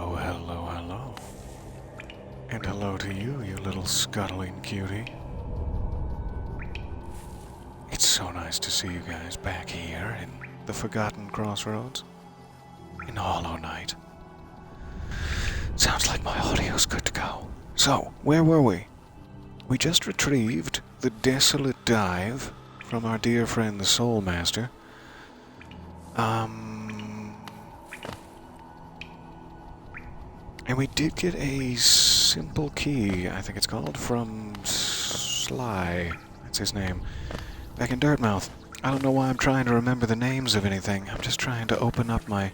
Hello, hello, hello. And hello to you, you little scuttling cutie. It's so nice to see you guys back here in the Forgotten Crossroads in Hollow Knight. Sounds like my audio's good to go. So, where were we? We just retrieved the Desolate dive from our dear friend the Soul Master. And we did get a simple key, I think it's called, from Sly. That's his name. Back in Dirtmouth. I don't know why I'm trying to remember the names of anything. I'm just trying to open up my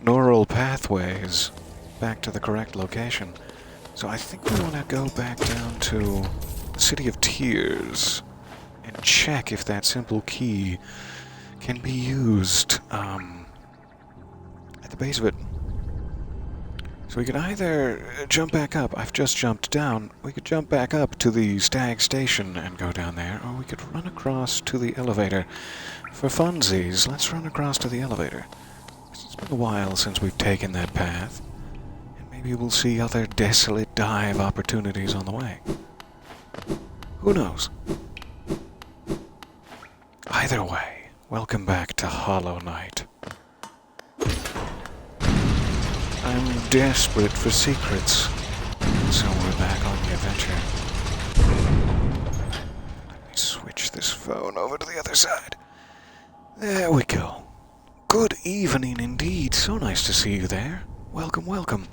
neural pathways back to the correct location. So I think we want to go back down to the City of Tears and check if that simple key can be used at the base of it. So we could either jump back up. I've just jumped down. We could jump back up to the Stag Station and go down there, or we could run across to the elevator. For funsies, let's run across to the elevator. It's been a while since we've taken that path, and maybe we'll see other desolate dive opportunities on the way. Who knows? Either way, welcome back to Hollow Knight. I'm desperate for secrets, so we're back on the adventure. Let me switch this phone over to the other side. There we go. Good evening indeed. So nice to see you there. Welcome, welcome.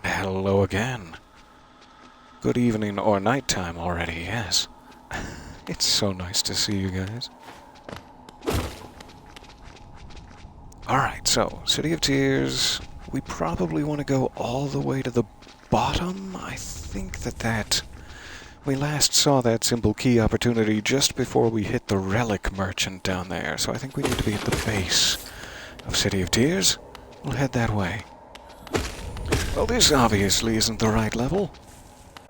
Hello again. Good evening or nighttime already, yes. It's so nice to see you guys. Alright, so, City of Tears, we probably want to go all the way to the bottom. I think that we last saw that simple key opportunity just before we hit the relic merchant down there, so I think we need to be at the base of City of Tears. We'll head that way. Well, this obviously isn't the right level.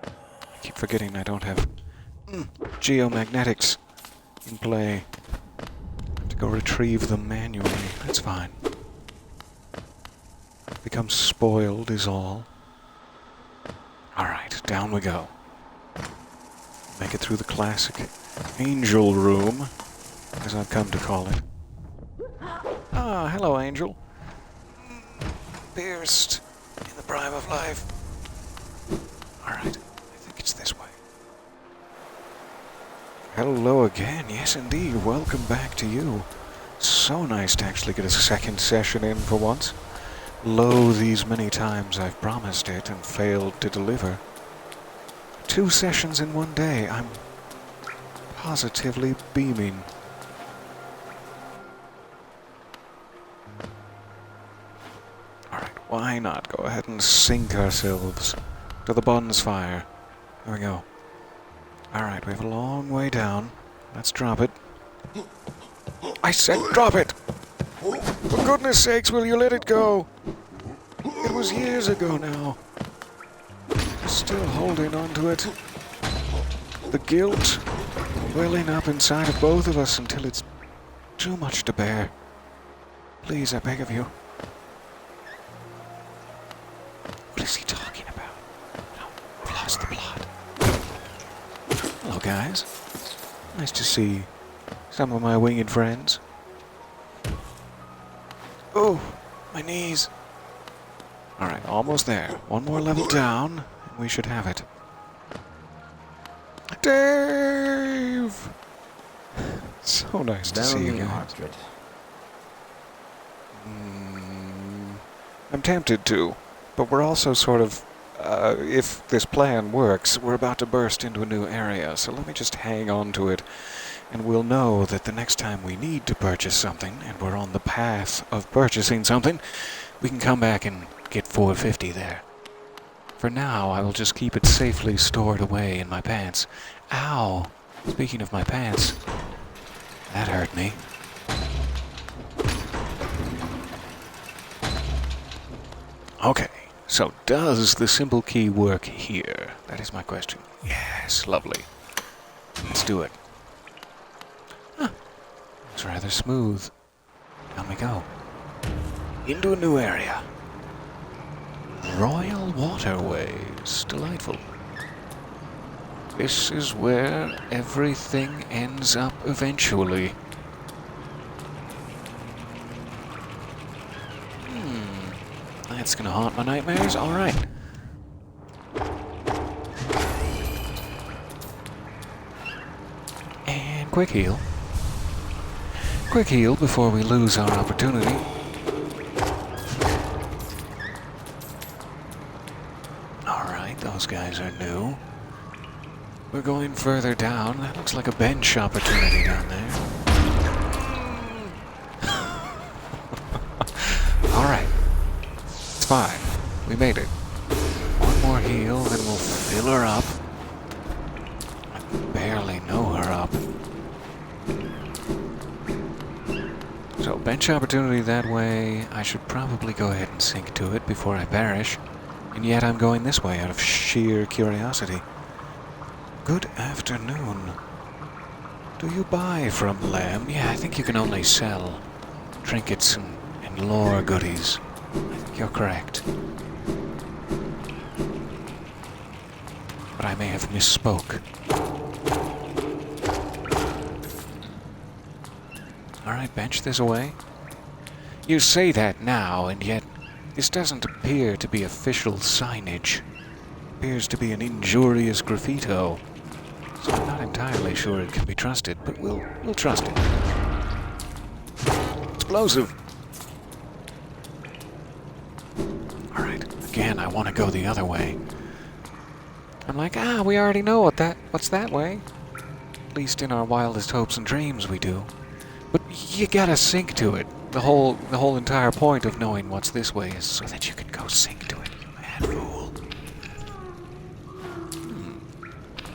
I keep forgetting I don't have geomagnetics in play. Go retrieve them manually. That's fine. Become spoiled is all. Alright, down we go. Make it through the classic Angel Room, as I've come to call it. Ah, hello, Angel. Pierced in the prime of life. Alright, I think it's this way. Hello again, yes indeed, welcome back to you. So nice to actually get a second session in for once. Lo, these many times I've promised it and failed to deliver. 2 sessions in one day, I'm positively beaming. Alright, why not go ahead and sink ourselves to the bonfire. There we go. Alright, we have a long way down. Let's drop it. I said drop it! For goodness sakes, will you let it go? It was years ago now. Still holding on to it. The guilt welling up inside of both of us until it's too much to bear. Please, I beg of you. What is he talking about? No, I've lost the plot. Hello, guys. Nice to see some of my winged friends. Oh, my knees. Alright, almost there. One more level down, and we should have it. Dave! So nice to see you guys. I'm tempted to, but we're also sort of if this plan works, we're about to burst into a new area, so let me just hang on to it, and we'll know that the next time we need to purchase something, and we're on the path of purchasing something, we can come back and get 450 there. For now, I will just keep it safely stored away in my pants. Ow! Speaking of my pants, that hurt me. Okay. So, does the simple key work here? That is my question. Yes, lovely. Let's do it. Huh. It's rather smooth. Down we go. into a new area. Royal Waterways. Delightful. This is where everything ends up eventually. That's gonna haunt my nightmares? Alright. And quick heal. Quick heal before we lose our opportunity. Alright, those guys are new. We're going further down. That looks like a bench opportunity down there. Alright. It's fine. We made it. One more heal, then we'll fill her up. I barely know her up. So, bench opportunity that way. I should probably go ahead and sink to it before I perish. And yet I'm going this way out of sheer curiosity. Good afternoon. Do you buy from Lamb? Yeah, I think you can only sell trinkets and lore goodies. I think you're correct. But I may have misspoke. Alright, bench this away. You say that now, and yet this doesn't appear to be official signage. It appears to be an injurious graffito. So I'm not entirely sure it can be trusted, but we'll trust it. Explosive! Alright, again, I want to go the other way. I'm like, we already know what's that way. At least in our wildest hopes and dreams we do. But you gotta sink to it. The whole entire point of knowing what's this way is so that you can go sink to it, you mad fool.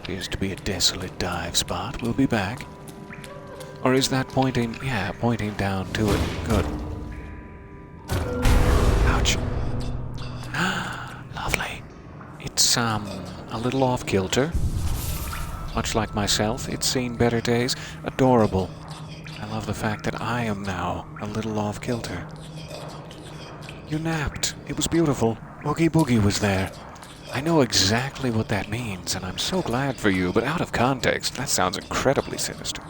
Appears to be a desolate dive spot. We'll be back. Or is that pointing... Yeah, pointing down to it. Good. Ouch. Lovely. It's, a little off-kilter. Much like myself, it's seen better days. Adorable. I love the fact that I am now a little off-kilter. You napped. It was beautiful. Oogie Boogie was there. I know exactly what that means, and I'm so glad for you, but out of context, that sounds incredibly sinister.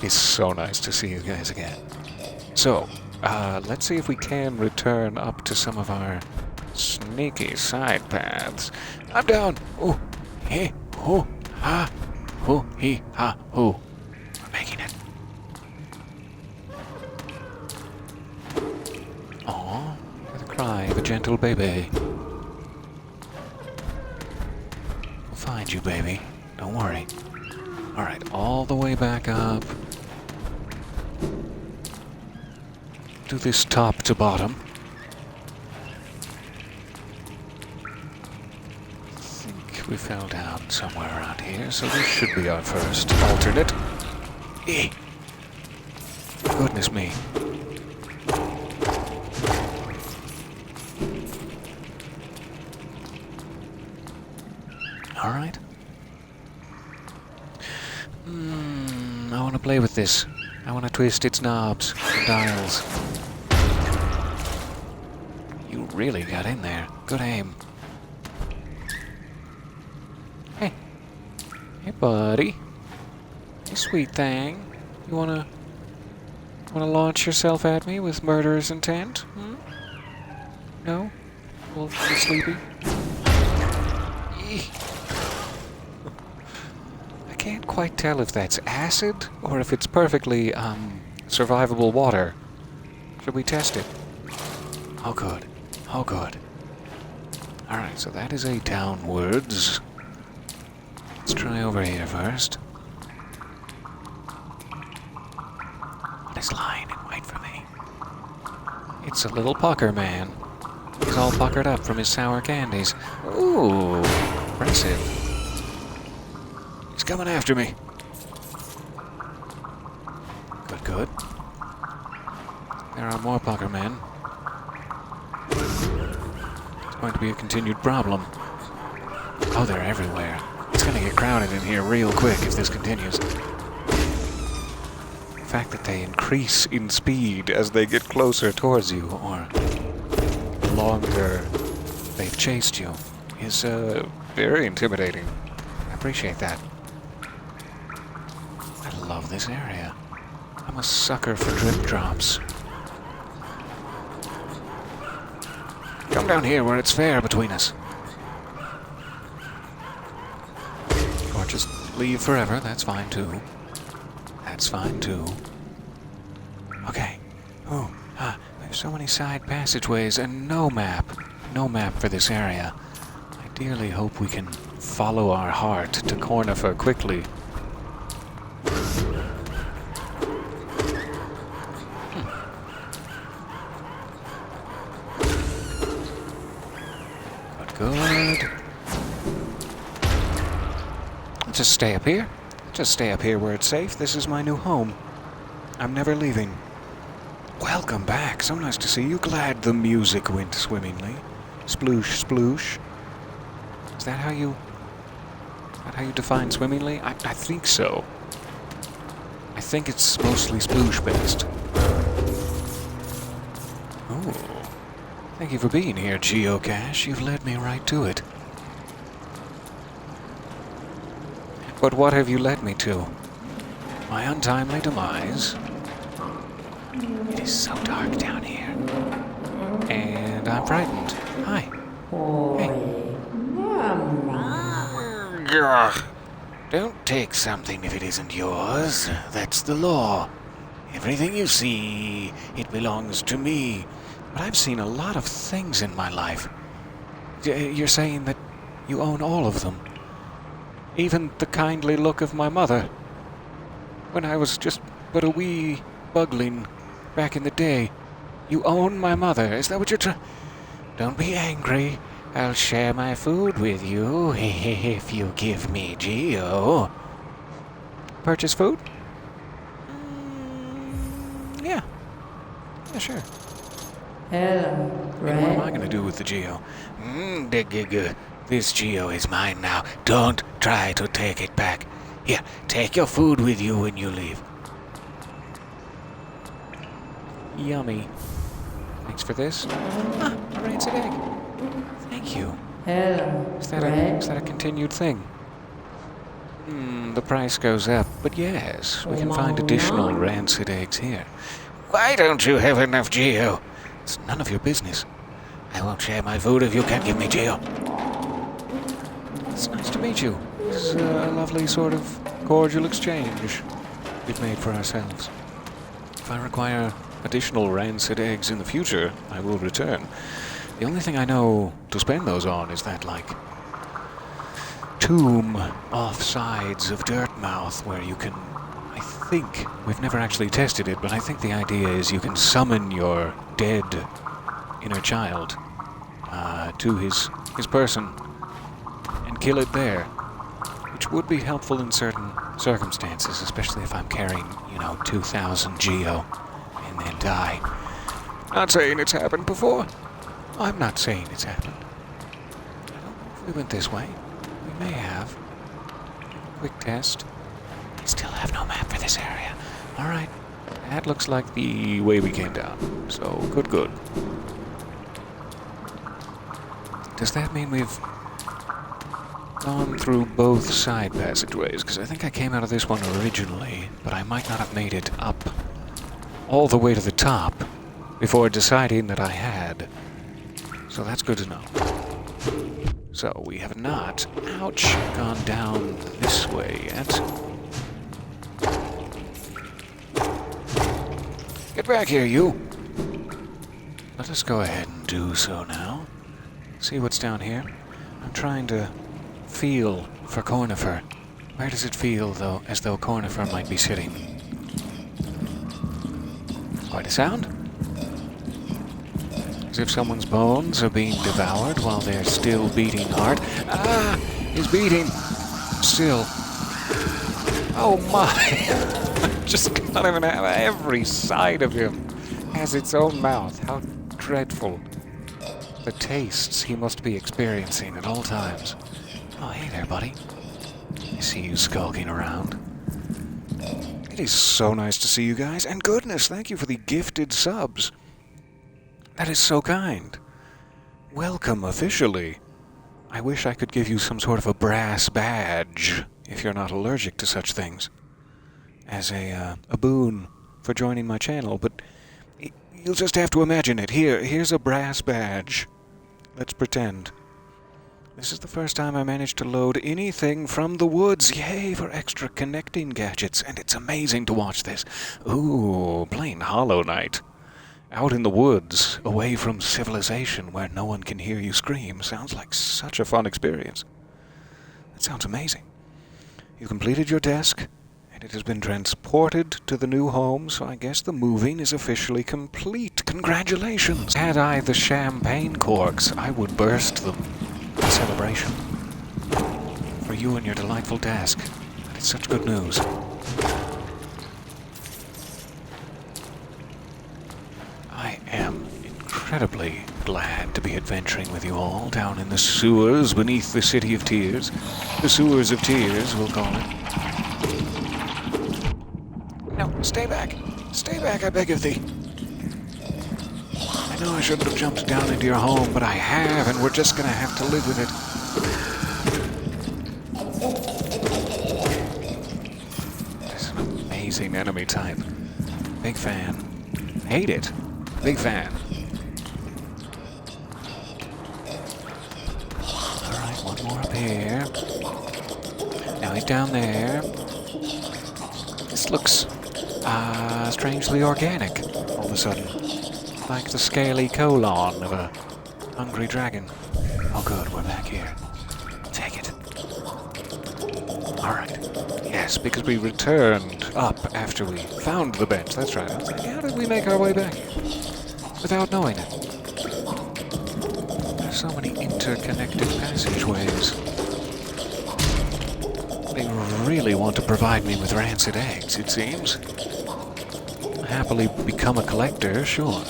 It's so nice to see you guys again. So, let's see if we can return up to some of our sneaky side paths. I'm down! Oh, hey, oh, ha, oh, he, ha, oh. We're making it. Aw, the cry of a gentle baby. We'll find you, baby. Don't worry. Alright, all the way back up. Do this top to bottom. I think we fell down somewhere around here, so this should be our first alternate. Eh. Goodness me. Alright. I want to play with this. I want to twist its knobs and dials. You really got in there. Good aim. Hey. Hey, buddy. Hey, sweet thing. You wanna launch yourself at me with murderous intent? Hmm? No? A little sleepy? Eek. I can't quite tell if that's acid or if it's perfectly, survivable water. Should we test it? Oh, good. Oh, good. Alright, so that is a downwards. Let's try over here first. What is lying in wait for me? It's a little pucker man. He's all puckered up from his sour candies. Ooh, impressive. He's coming after me. Good, good. There are more pucker men. It's going to be a continued problem. Oh, they're everywhere. It's going to get crowded in here real quick if this continues. fact that they increase in speed as they get closer towards you, or the longer they've chased you, is very intimidating. I appreciate that. I love this area. I'm a sucker for drip drops. Come down here where it's fair between us. Or just leave forever, that's fine too. That's fine too. Okay. Oh, there's so many side passageways and no map. No map for this area. I dearly hope we can follow our heart to Cornifer quickly. But good. Just stay up here. Just stay up here where it's safe. This is my new home. I'm never leaving. Welcome back. So nice to see you. Glad the music went swimmingly. Sploosh, sploosh. Is that how you define swimmingly? I think so. I think it's mostly sploosh based. Oh. Thank you for being here, Geocache. You've led me right to it. But what have you led me to? My untimely demise. It is so dark down here. And I'm frightened. Hi. Hey. Don't take something if it isn't yours. That's the law. Everything you see, it belongs to me. But I've seen a lot of things in my life. You're saying that you own all of them? Even the kindly look of my mother, when I was just but a wee bugling back in the day. You own my mother, is that what you're trying? Don't be angry. I'll share my food with you if you give me Geo. Purchase food? Yeah. Yeah, sure. Hello, And what am I going to do with the Geo? This Geo is mine now. Don't try to take it back. Here, take your food with you when you leave. Yummy. Thanks for this. Ah, a rancid egg. Thank you. hello, Is that a continued thing? The price goes up, but yes, we can find additional rancid eggs here. Why don't you have enough Geo? It's none of your business. I won't share my food if you can't give me Geo. It's nice to meet you. This is a lovely sort of cordial exchange we've made for ourselves. If I require additional rancid eggs in the future, I will return. The only thing I know to spend those on is that, tomb off sides of Dirtmouth where you can, I think, we've never actually tested it, but I think the idea is you can summon your dead inner child to his person and kill it there, which would be helpful in certain circumstances, especially if I'm carrying, 2,000 Geo and then die. Not saying it's happened before. I'm not saying it's happened. I don't know if we went this way. We may have. Quick test. We still have no map for this area. Alright. That looks like the way we came down. So, good. Does that mean we've gone through both side passageways? Because I think I came out of this one originally, but I might not have made it up all the way to the top before deciding that I had. So that's good to know. So we have not, ouch, gone down this way yet. Get back here, you! Let us go ahead and do so now. See what's down here. I'm trying to feel for Cornifer. Where does it feel, though, as though Cornifer might be sitting? Quite a sound. As if someone's bones are being devoured while they're still beating hard. Ah! He's beating! Still. Oh my! Just can't even have every side of him has its own mouth. How dreadful. The tastes he must be experiencing at all times. Oh, hey there, buddy. I see you skulking around. It is so nice to see you guys, and goodness, thank you for the gifted subs. That is so kind. Welcome officially. I wish I could give you some sort of a brass badge, if you're not allergic to such things, as a boon for joining my channel, but you'll just have to imagine it. Here's a brass badge. Let's pretend. This is the first time I managed to load anything from the woods. Yay for extra connecting gadgets, and it's amazing to watch this. Ooh, playing Hollow Knight. Out in the woods, away from civilization, where no one can hear you scream. Sounds like such a fun experience. That sounds amazing. You completed your desk, and it has been transported to the new home, so I guess the moving is officially complete. Congratulations! Had I the champagne corks, I would burst them. A celebration for you and your delightful desk. That is such good news. I am incredibly glad to be adventuring with you all down in the sewers beneath the City of Tears. The Sewers of Tears, we'll call it. No, stay back. Stay back, I beg of thee. I know I shouldn't have jumped down into your home, but I have, and we're just gonna have to live with it. This is an amazing enemy type. Big fan. Hate it. Big fan. Alright, one more up here. Now he's down there. This looks, strangely organic, all of a sudden. Like the scaly colon of a hungry dragon. Oh good, we're back here. Take it. Alright. Yes, because we returned up after we found the bench. That's right. I was like, how did we make our way back here? Without knowing it. There's so many interconnected passageways. They really want to provide me with rancid eggs, it seems. I'll happily become a collector, sure.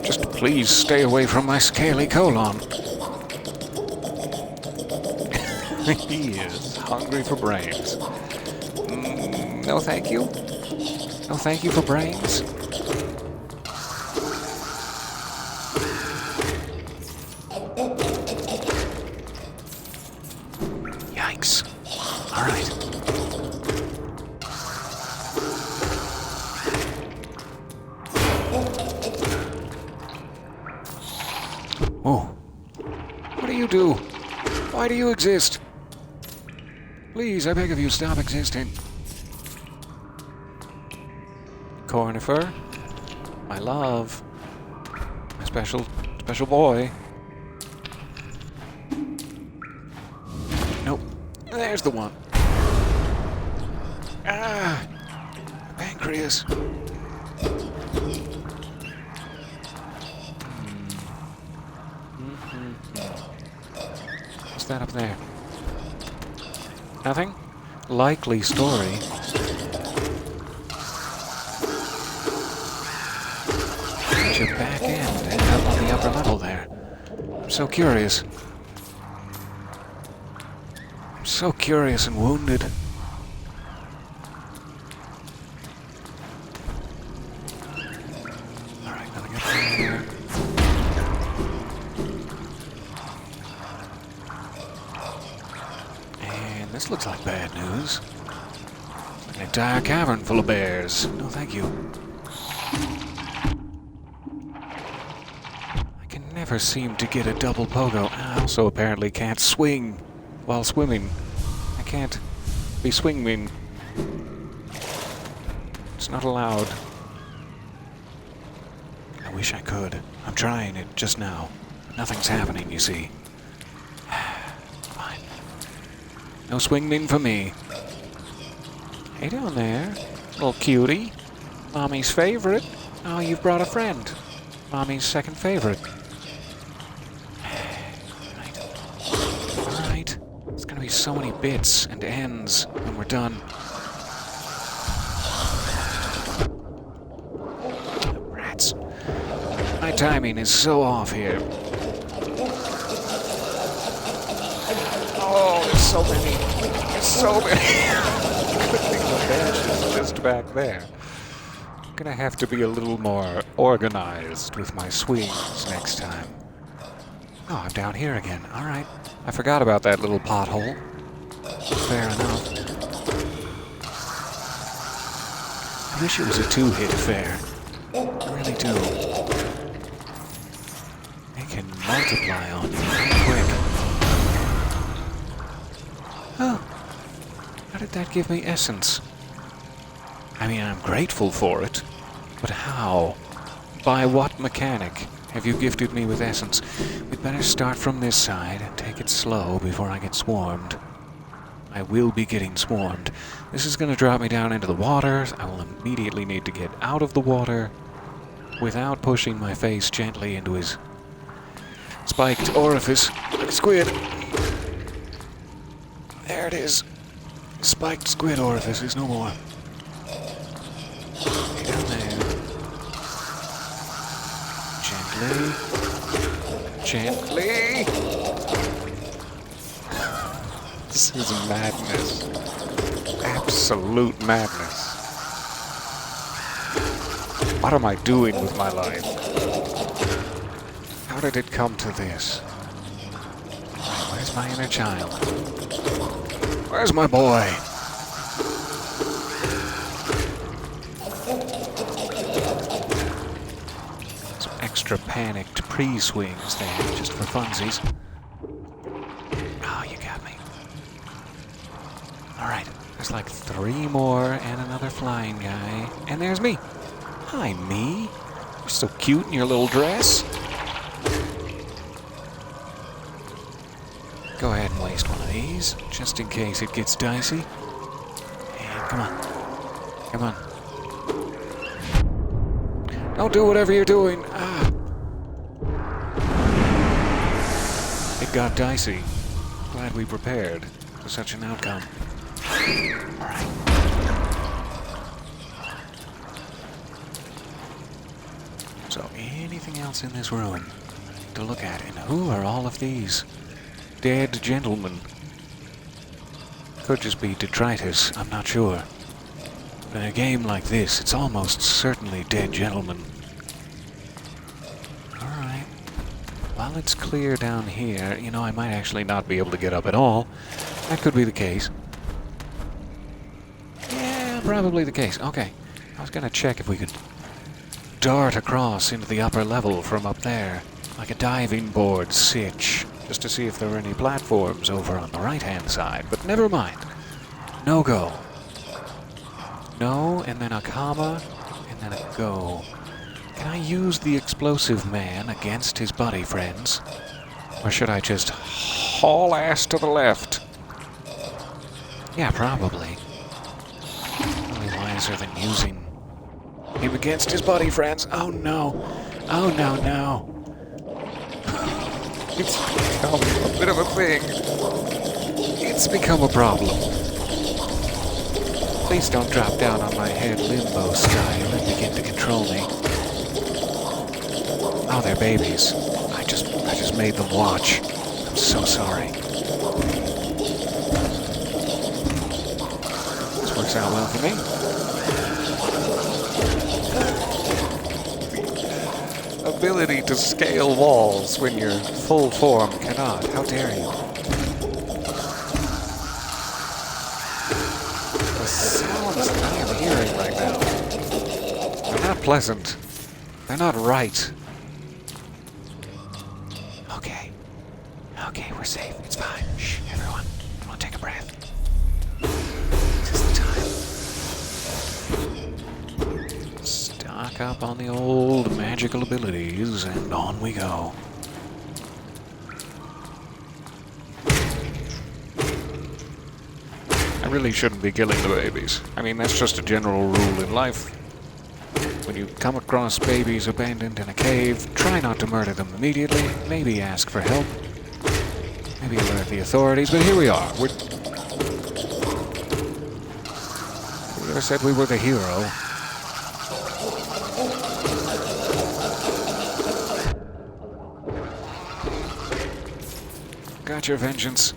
Just please stay away from my scaly colon. He is hungry for brains. No thank you. No thank you for brains. Yikes. All right. Oh. What do you do? Why do you exist? Please, I beg of you, stop existing. Cornifer, my love, my special boy. Nope, there's the one. Ah, my pancreas. What's that up there? Nothing? Likely story. Your back end ended up on the upper level there. I'm so curious. I'm so curious and wounded. Alright, nothing up there. And this looks like bad news. An entire cavern full of bears. No, thank you. Never seem to get a double pogo. I also apparently can't swing while swimming. I can't be swinging. It's not allowed. I wish I could. I'm trying it just now. Nothing's happening, you see. Fine. No swinging for me. Hey down there, little cutie. Mommy's favorite. Oh, you've brought a friend. Mommy's second favorite. There's gonna be so many bits and ends when we're done. Rats. My timing is so off here. Oh, there's so many. There's so many. Good thing the bench is just back there. I'm gonna have to be a little more organized with my swings next time. Oh, I'm down here again. All right. I forgot about that little pothole. Fair enough. I wish it was a 2-hit affair. I really do. They can multiply on you real quick. Oh. How did that give me essence? I mean, I'm grateful for it. But how? By what mechanic have you gifted me with essence? We'd better start from this side and take it slow before I get swarmed. I will be getting swarmed. This is going to drop me down into the water. I will immediately need to get out of the water without pushing my face gently into his spiked orifice like a squid. There it is. Spiked squid orifice is no more. Stay down there. Gently. Gently. This is madness. Absolute madness. What am I doing with my life? How did it come to this? Right, where's my inner child? Where's my boy? Some extra panicked pre-swings there, just for funsies. Oh, you got me. Alright, there's like 3 more and another flying guy. And there's me. Hi, me. You're so cute in your little dress. Go ahead and waste one of these, just in case it gets dicey. And come on. Come on. Don't do whatever you're doing. Ah. It got dicey. Glad we prepared for such an outcome. Alright. So, anything else in this room to look at? And who are all of these dead gentlemen? Could just be detritus, I'm not sure. But in a game like this, it's almost certainly dead gentlemen. Alright. While it's clear down here, you know, I might actually not be able to get up at all. That could be the case. Yeah, probably the case. Okay. I was gonna check if we could dart across into the upper level from up there, like a diving board sitch, just to see if there were any platforms over on the right-hand side, but never mind. No go. No, and then a comma, and then a go. Can I use the explosive man against his buddy friends? Or should I just haul ass to the left? Yeah, probably. Probably wiser than using him against his buddy friends. Oh no. Oh no, no. It's become a bit of a thing. It's become a problem. Please don't drop down on my head limbo style and begin to control me. Oh, they're babies. I just made them watch. I'm so sorry. This works out well for me. Ability to scale walls when your full form cannot. How dare you? The sounds that I am hearing right now, they're not pleasant. They're not right. Okay. Okay, we're safe. It's fine. Shh, everyone. Come on, take a breath. This is the time. Stock up on the old magical abilities, and on we go. I really shouldn't be killing the babies. I mean, that's just a general rule in life. When you come across babies abandoned in a cave, try not to murder them immediately. Maybe ask for help. Maybe alert the authorities, but here we are. We never said we were the hero. Got your vengeance.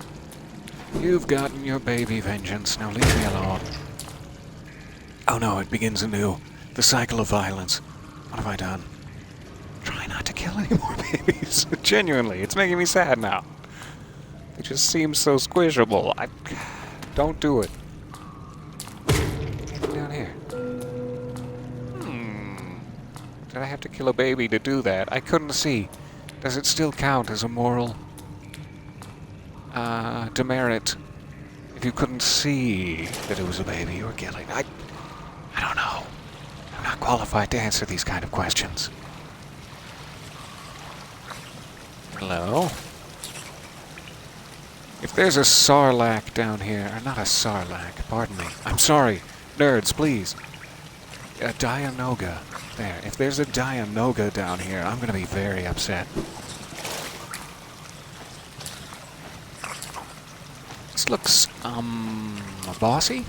You've gotten your baby vengeance. Now leave me alone. Oh no, it begins anew. The cycle of violence. What have I done? Try not to kill any more babies. Genuinely, it's making me sad now. It just seems so squishable. Don't do it. Down here. Did I have to kill a baby to do that? I couldn't see. Does it still count as a moral demerit if you couldn't see that it was a baby you were killing? I don't know. I'm not qualified to answer these kind of questions. Hello? If there's a sarlacc down here, or not a sarlacc, pardon me. I'm sorry. Nerds, please. A Dianoga. There. If there's a Dianoga down here, I'm gonna be very upset. This looks, bossy?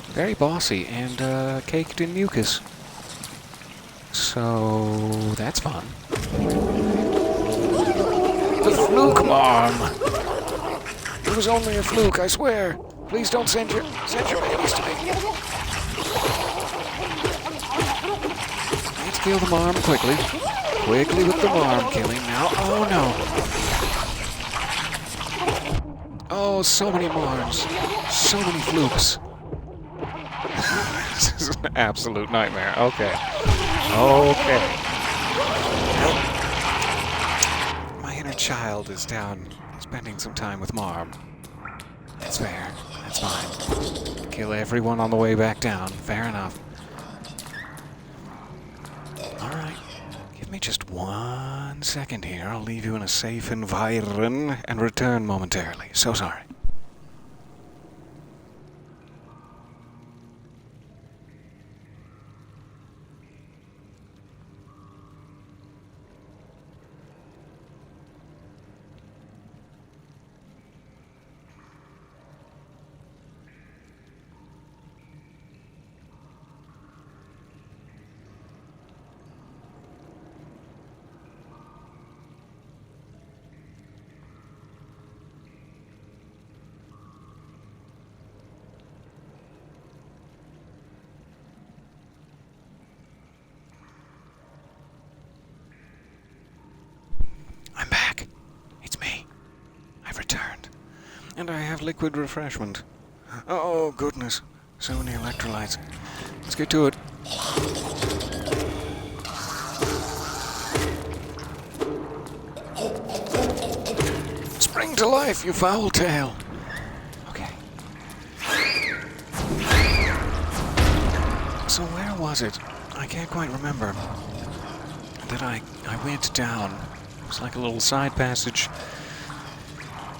Very bossy and, caked in mucus. So, that's fun. The fluke, Mom! It was only a fluke, I swear. Please don't send your babies to me. Let's kill the marm quickly. Quickly with the marm killing now. Oh no. Oh, so many marms. So many flukes. This is an absolute nightmare. Okay. Okay. My inner child is down spending some time with Marm. That's fair. That's fine. Kill everyone on the way back down. Fair enough. Alright. Give me just 1 second here. I'll leave you in a safe environ and return momentarily. So sorry. I'm back. It's me. I've returned. And I have liquid refreshment. Oh, goodness. So many electrolytes. Let's get to it. Spring to life, you foul tail. Okay. So where was it? I can't quite remember. That I went down. It's like a little side passage.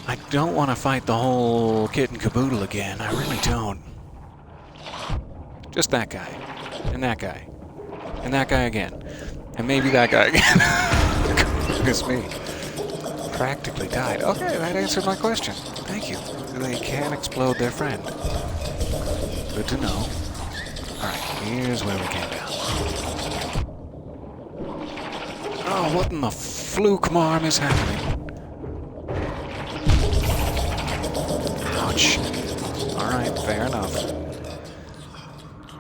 I don't want to fight the whole kit and caboodle again. I really don't. Just that guy. And that guy. And that guy again. And maybe that guy again. Goodness me. Practically died. Okay, that answered my question. Thank you. They can explode their friend. Good to know. Alright, here's where we came down. Oh, what in the fluke marm is happening? Ouch. Alright, fair enough.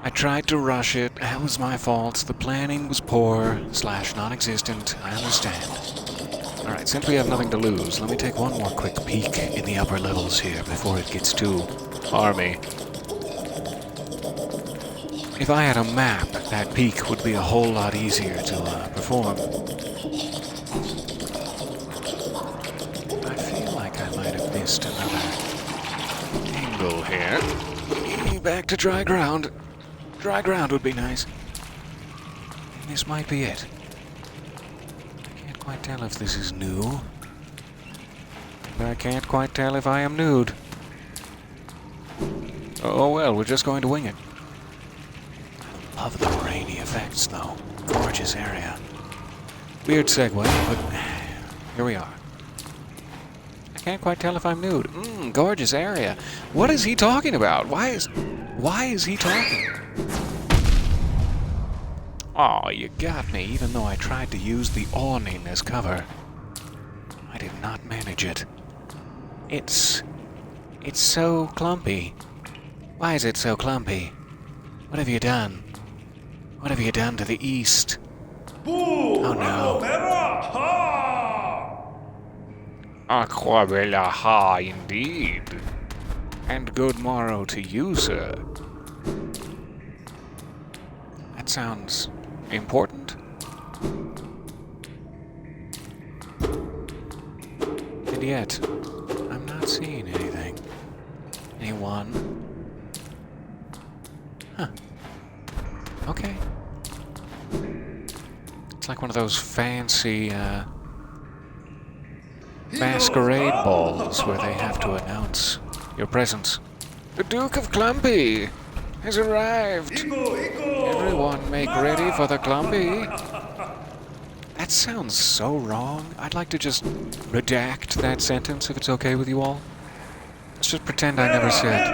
I tried to rush it. That was my fault. The planning was poor / non-existent. I understand. Alright, since we have nothing to lose, let me take one more quick peek in the upper levels here before it gets too army. If I had a map, that peek would be a whole lot easier to perform. I feel like I might have missed another angle here. Back to dry ground. Dry ground would be nice. This might be it. I can't quite tell if this is new. But I can't quite tell if I am nude. Oh well, we're just going to wing it. I love the rainy effects, though. Gorgeous area. Weird segue, but here we are. I can't quite tell if I'm nude. Gorgeous area. What is he talking about? Why is he talking? Aw, you got me, even though I tried to use the awning as cover. I did not manage it. It's It's so clumpy. Why is it so clumpy? What have you done? What have you done to the east? Oh no. Aquabella ha indeed. And good morrow to you, sir. That sounds important. And yet, I'm not seeing anything. Anyone? Huh. Okay. It's like one of those fancy, masquerade balls where they have to announce your presence. The Duke of Clumpy has arrived. Everyone make ready for the Clumpy. That sounds so wrong. I'd like to just redact that sentence if it's okay with you all. Let's just pretend I never said,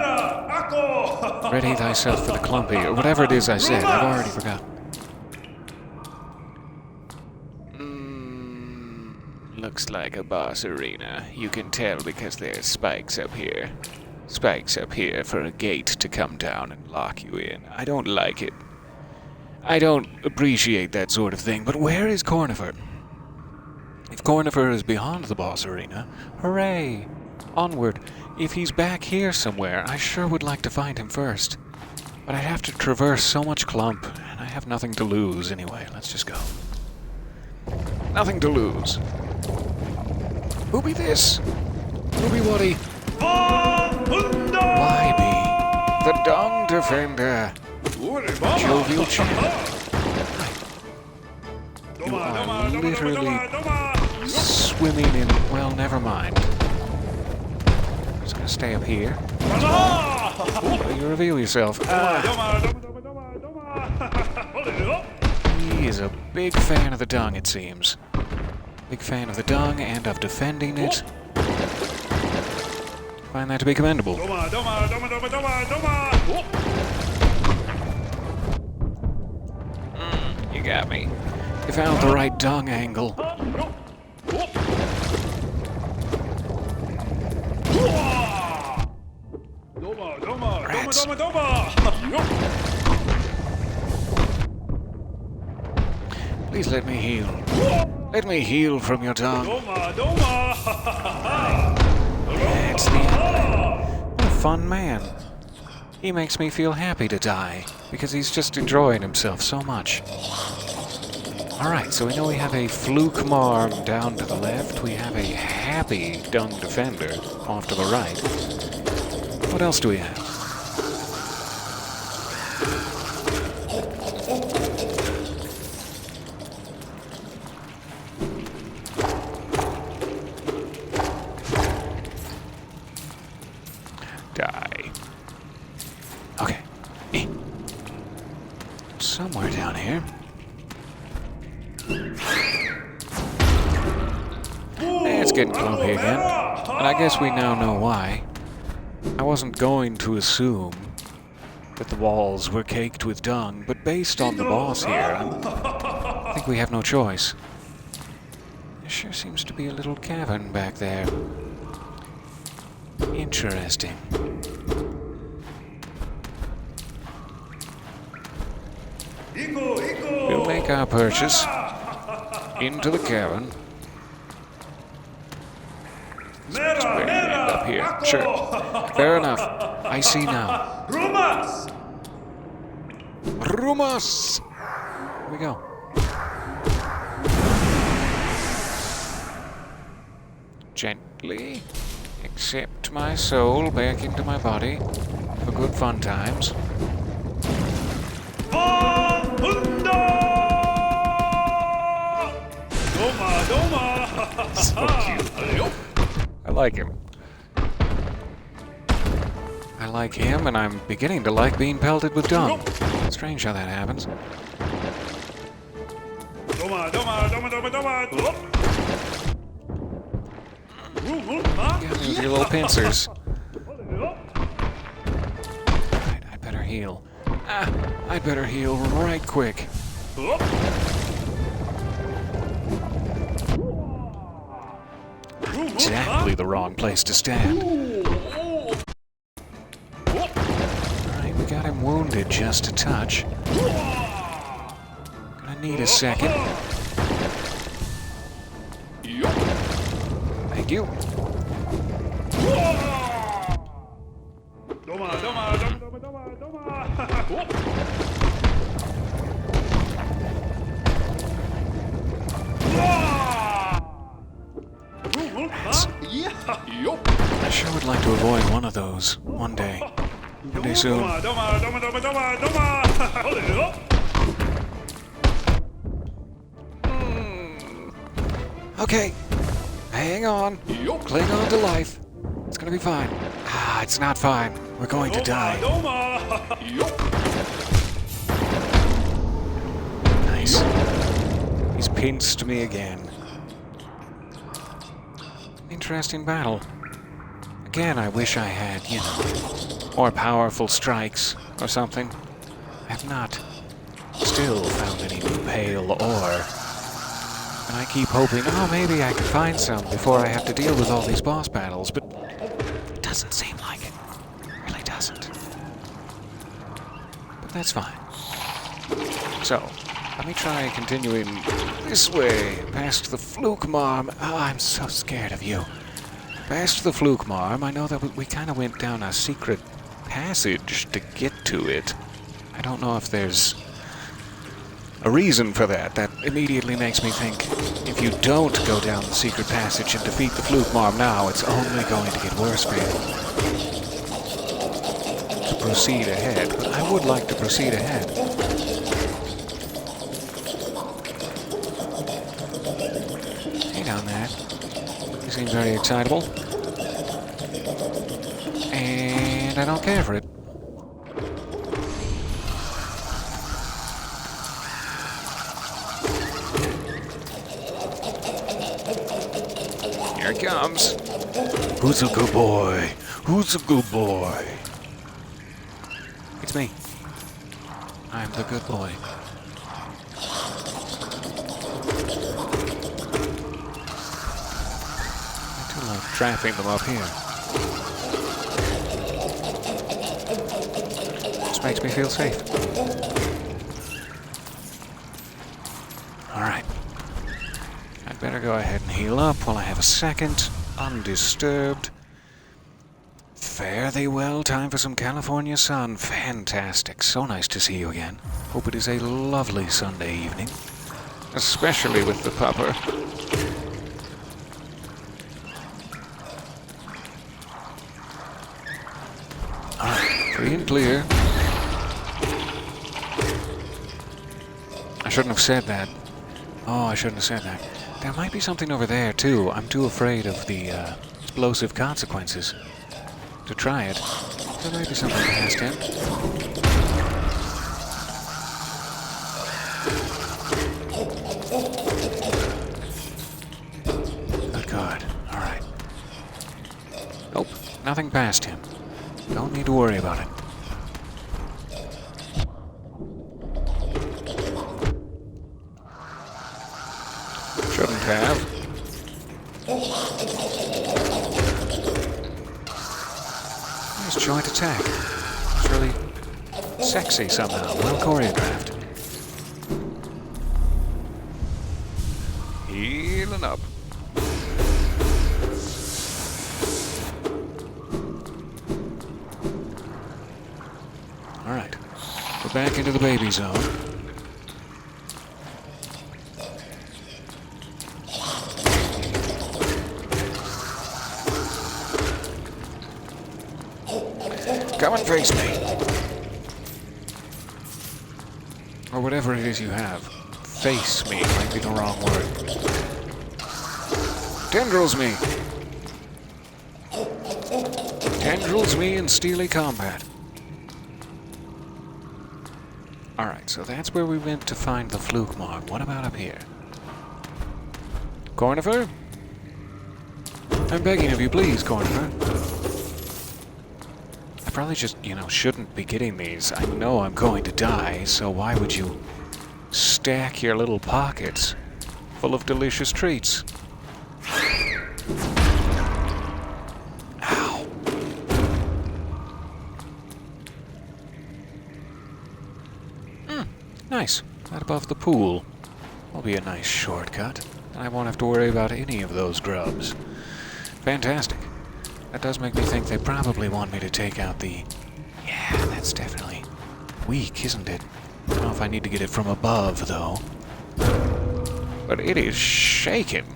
ready thyself for the Clumpy, or whatever it is I said. I've already forgotten. Looks like a boss arena. You can tell because there's spikes up here. Spikes up here for a gate to come down and lock you in. I don't like it. I don't appreciate that sort of thing, but where is Cornifer? If Cornifer is beyond the boss arena, hooray! Onward. If he's back here somewhere, I sure would like to find him first. But I'd have to traverse so much clump, and I have nothing to lose anyway. Let's just go. Nothing to lose. Who be this? Who be Waddy? Why be the Dung Defender? Jovial champ. You are literally swimming in... Well, never mind. I'm just gonna stay up here. You reveal yourself. He is a big fan of the dung, it seems. Big fan of the dung and of defending it. Find that to be commendable. You got me. You found the right dung angle. Rats. Please let me heal. Let me heal from your dung. That's the end. What a fun man. He makes me feel happy to die, because he's just enjoying himself so much. Alright, so we know we have a fluke marm down to the left. We have a happy dung defender off to the right. What else do we have? Die. Okay. Somewhere down here. It's getting clumpy again. And I guess we now know why. I wasn't going to assume that the walls were caked with dung, but based on the boss here, I think we have no choice. There sure seems to be a little cavern back there. Interesting. We'll make our purchase into the cavern. So just where we end up here. Sure. Fair enough. I see now. Rumas! Here we go. Gently accept my soul back into my body for good fun times. So cute. I like him. I like him, and I'm beginning to like being pelted with dung. Strange how that happens. Yeah, with your little pincers. Right, I'd better heal. I'd better heal right quick. Exactly the wrong place to stand. I'm wounded just a touch. Gonna need a second. Thank you. I sure would like to avoid one of those one day. One day soon. Okay. Hang on. Cling on to life. It's gonna be fine. Ah, it's not fine. We're going to die. Nice. He's pinched me again. Interesting battle. Again, I wish I had, more powerful strikes or something. I have not still found any new pale ore. And I keep hoping, maybe I can find some before I have to deal with all these boss battles, but it doesn't seem like it. It really doesn't. But that's fine. So, let me try continuing this way, past the Fluke Marm. Oh, I'm so scared of you. Past the Fluke Marm, I know that we kind of went down a secret passage to get to it. I don't know if there's a reason for that. That immediately makes me think if you don't go down the secret passage and defeat the Fluke Marm now, it's only going to get worse for you. To proceed ahead, but I would like to proceed ahead. Hey down there. You seem very excitable. And I don't care for it. Here it comes. Who's a good boy? Who's a good boy? It's me. I'm the good boy. I do love trapping them up here. Just makes me feel safe. Alright. I'd better go ahead and heal up while I have a second, undisturbed. Fare thee well, time for some California sun. Fantastic. So nice to see you again. Hope it is a lovely Sunday evening. Especially with the pupper. Alright, free and clear. I shouldn't have said that. Oh, I shouldn't have said that. There might be something over there, too. I'm too afraid of the explosive consequences to try it. There might be something past him. Good God. Alright. Nope. Nothing past him. Don't need to worry about it. Shouldn't have. Nice joint attack. It's really sexy somehow. Well choreographed. Healing up. Alright. We're back into the baby zone. Come and face me. Or whatever it is you have. Face me might be the wrong word. Tendrils me. Tendrils me in steely combat. Alright, so that's where we went to find the Fluke Marm. What about up here? Cornifer? I'm begging of you, please, Cornifer. I probably just, shouldn't be getting these. I know I'm going to die, so why would you stack your little pockets full of delicious treats? Ow. Nice. Right above the pool. Will be a nice shortcut. And I won't have to worry about any of those grubs. Fantastic. That does make me think they probably want me to take out the... Yeah, that's definitely weak, isn't it? I don't know if I need to get it from above, though. But it is shaking.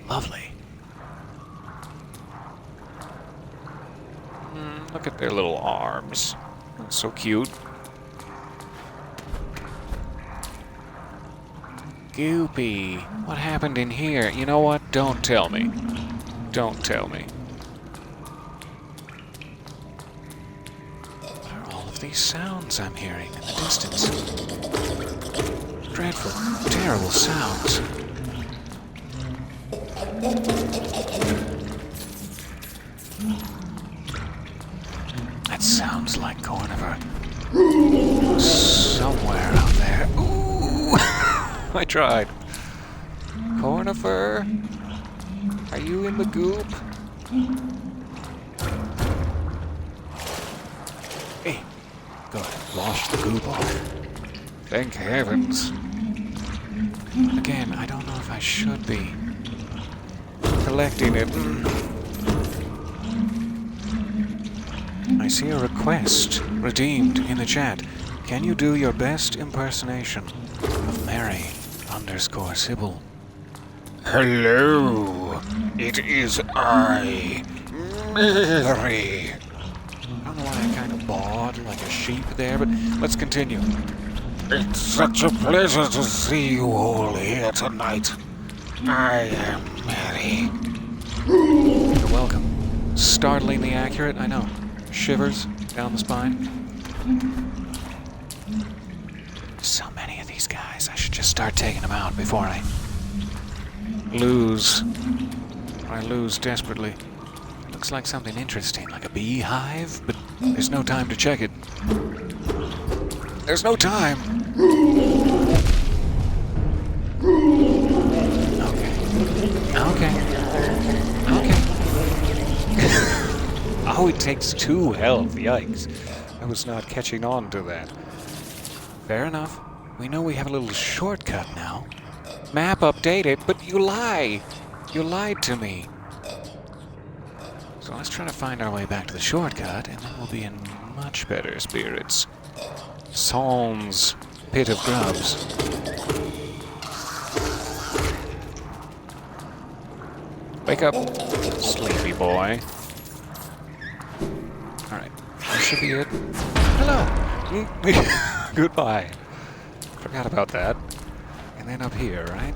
Lovely. Look at their little arms. That's so cute. Goopy. What happened in here? You know what? Don't tell me. Don't tell me. What are all of these sounds I'm hearing in the distance? Dreadful, terrible sounds. That sounds like Cornifer. Somewhere out there. Ooh! I tried. Cornifer? Are you in the goop? Hey, good. Wash the goop off. Thank heavens. Again, I don't know if I should be collecting it. I see a request redeemed in the chat. Can you do your best impersonation of Mary_Sybil? Hello, it is I, Mary. I don't know why I kind of bawed like a sheep there, but let's continue. It's such a pleasure to see you all here tonight. I am Mary. You're welcome. Startlingly accurate, I know. Shivers down the spine. So many of these guys. I should just start taking them out before I lose. I lose desperately. Looks like something interesting, like a beehive, but there's no time to check it. There's no time. Okay. Oh, it takes 2 health. Yikes. I was not catching on to that. Fair enough. We know we have a little shortcut now. Map updated, but you lie! You lied to me. So let's try to find our way back to the shortcut, and then we'll be in much better spirits. Sans pit of grubs. Wake up, sleepy boy. Alright, that should be it. Hello! Goodbye. Forgot about that. And then up here, right?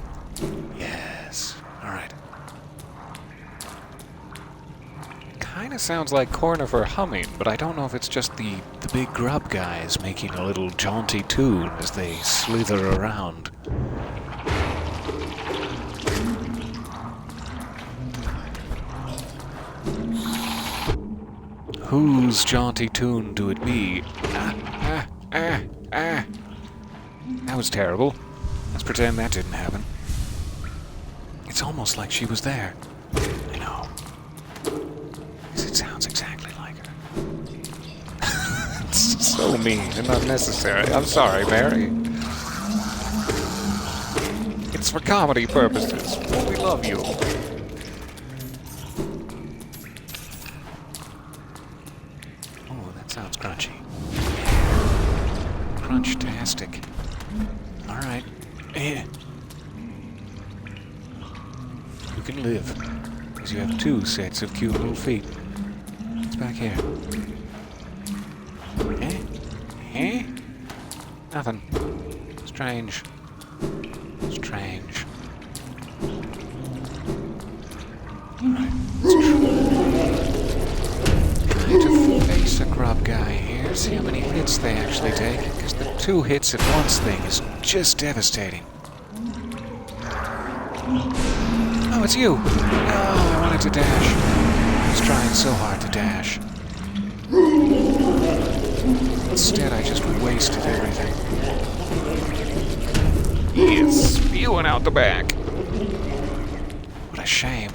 Yes. Alright. Kinda sounds like Cornifer humming, but I don't know if it's just the big grub guys making a little jaunty tune as they slither around. Whose jaunty tune do it be? That was terrible. Let's pretend that didn't happen. It's almost like she was there. I know. It sounds exactly like her. It's so mean and unnecessary. I'm sorry, Mary. It's for comedy purposes. We love you. Oh, that sounds crunchy. Crunch-tastic. Alright. You can live, because you have 2 sets of cute little feet. What's back here? Nothing. Strange. Strange. Alright, let's try to face a grub guy here, see how many hits they actually take, because the 2 hits at once thing is just devastating. Oh, it's you! No, I wanted to dash. I was trying so hard to dash. Instead, I just wasted everything. He is spewing out the back. What a shame.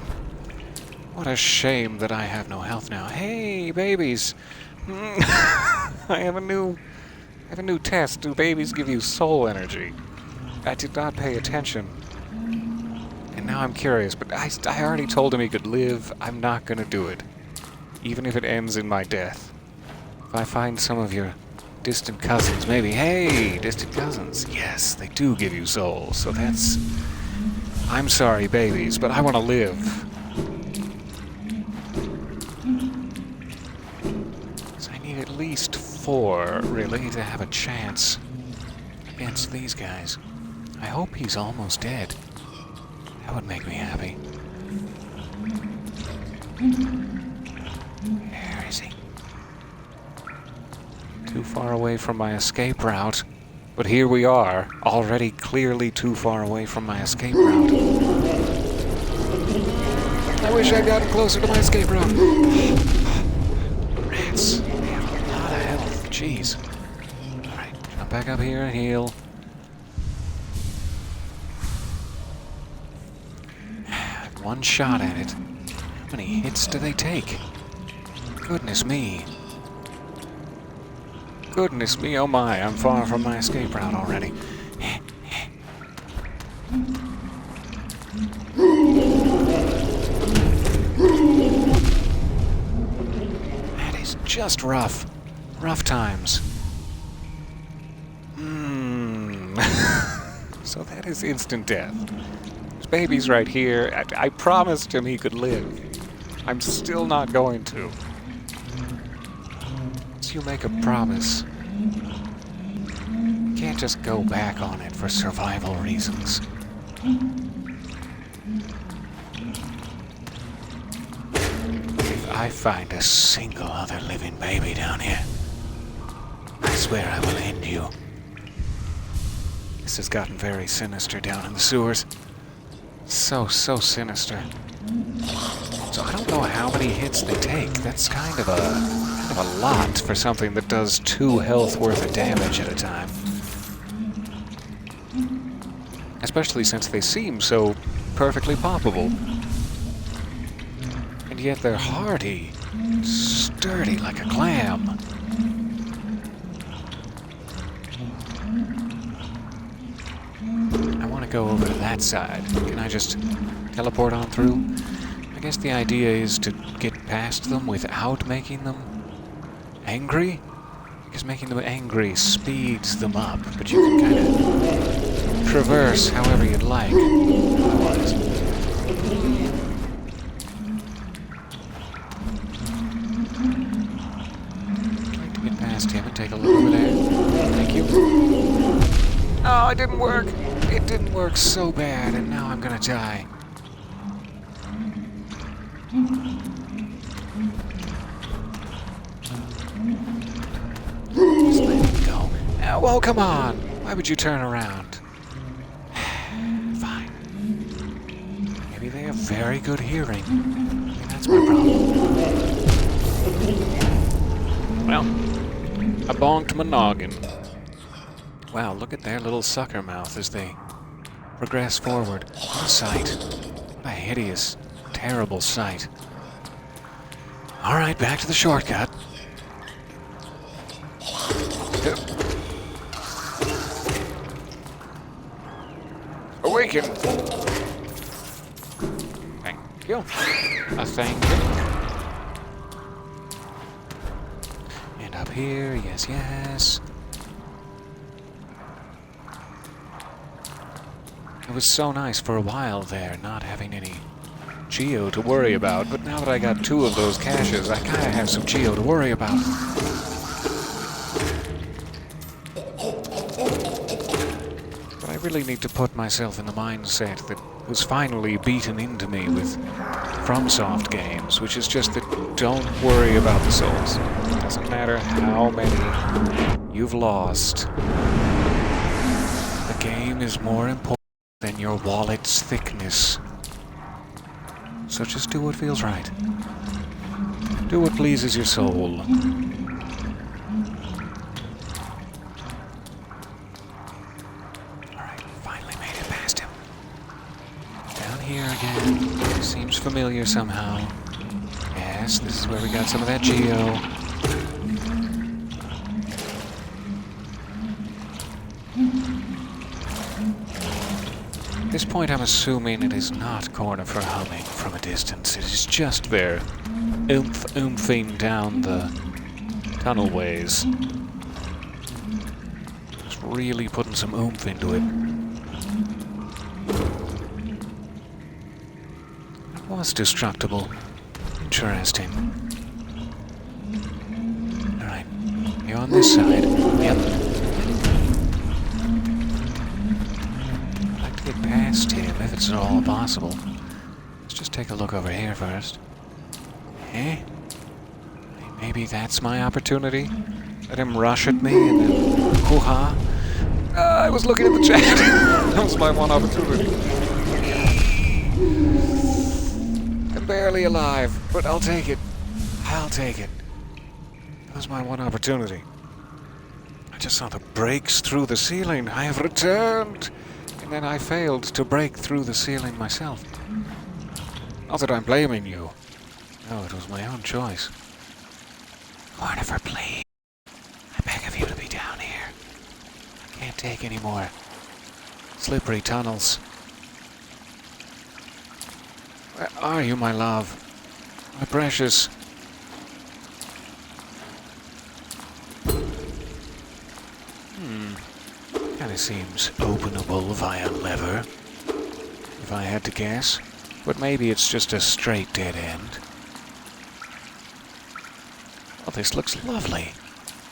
What a shame that I have no health now. Hey, babies! I have a new have a new test. Do babies give you soul energy? I did not pay attention. And now I'm curious, but I already told him he could live. I'm not gonna do it. Even if it ends in my death. If I find some of your distant cousins, maybe. Hey, distant cousins. Yes, they do give you souls, so that's... I'm sorry, babies, but I want to live. So I need at least 4, really, to have a chance against these guys. I hope he's almost dead. That would make me happy. Where is he? Too far away from my escape route. But here we are, already clearly too far away from my escape route. I wish I'd gotten closer to my escape route. Rats. They have a lot of health. Jeez. Alright, jump back up here and heal. One shot at it. How many hits do they take? Goodness me. Goodness me, oh my, I'm far from my escape route already. That is just rough. Rough times. So that is instant death. His baby's right here. I promised him he could live. I'm still not going to. Once you make a promise, you can't just go back on it for survival reasons. If I find a single other living baby down here, I swear I will end you. This has gotten very sinister down in the sewers. So sinister. So I don't know how many hits they take. That's kind of a lot for something that does 2 health worth of damage at a time. Especially since they seem so perfectly poppable. And yet they're hardy, sturdy like a clam. I want to go over to that side. Can I just teleport on through? I guess the idea is to get past them without making them angry? Because making them angry speeds them up, but you can kind of traverse however you'd like. Otherwise. I'd like to get past him and take a look over there. Thank you. Oh, it didn't work. It didn't work so bad, and now I'm gonna die. Just let it go. Well, come on. Why would you turn around? Fine. Maybe they have very good hearing. Maybe that's my problem. Well, I bonked my noggin. Wow, look at their little sucker mouth as they progress forward. What a sight. What a hideous, terrible sight. Alright, back to the shortcut. Awaken! Thank you. Thank you. And up here, yes, yes. It was so nice for a while there, not having any geo to worry about, but now that I got 2 of those caches, I kinda have some geo to worry about. But I really need to put myself in the mindset that was finally beaten into me with FromSoft games, which is just that don't worry about the souls. It doesn't matter how many you've lost. The game is more important than your wallet's thickness. So just do what feels right. Do what pleases your soul. Alright, finally made it past him. Down here again. Seems familiar somehow. Yes, this is where we got some of that geo. this point, I'm assuming it is not Cornifer humming from a distance. It is just there, oomph-oomphin' down the tunnelways. Just really putting some oomph into it. It was destructible. Interesting. Alright, you on this side. Yep. I'd like to get past him if it's at all possible. Let's just take a look over here first. Eh? Maybe that's my opportunity? Let him rush at me and then hoo-ha. I was looking at the chat. That was my one opportunity. I'm barely alive, but I'll take it. I'll take it. That was my one opportunity. I just saw the breaks through the ceiling. I have returned! And then I failed to break through the ceiling myself. Not that I'm blaming you. No, it was my own choice. Cornifer, please. I beg of you to be down here. I can't take any more slippery tunnels. Where are you, my love? My precious. Kinda seems openable via lever, if I had to guess. But maybe it's just a straight dead end. Oh, this looks lovely.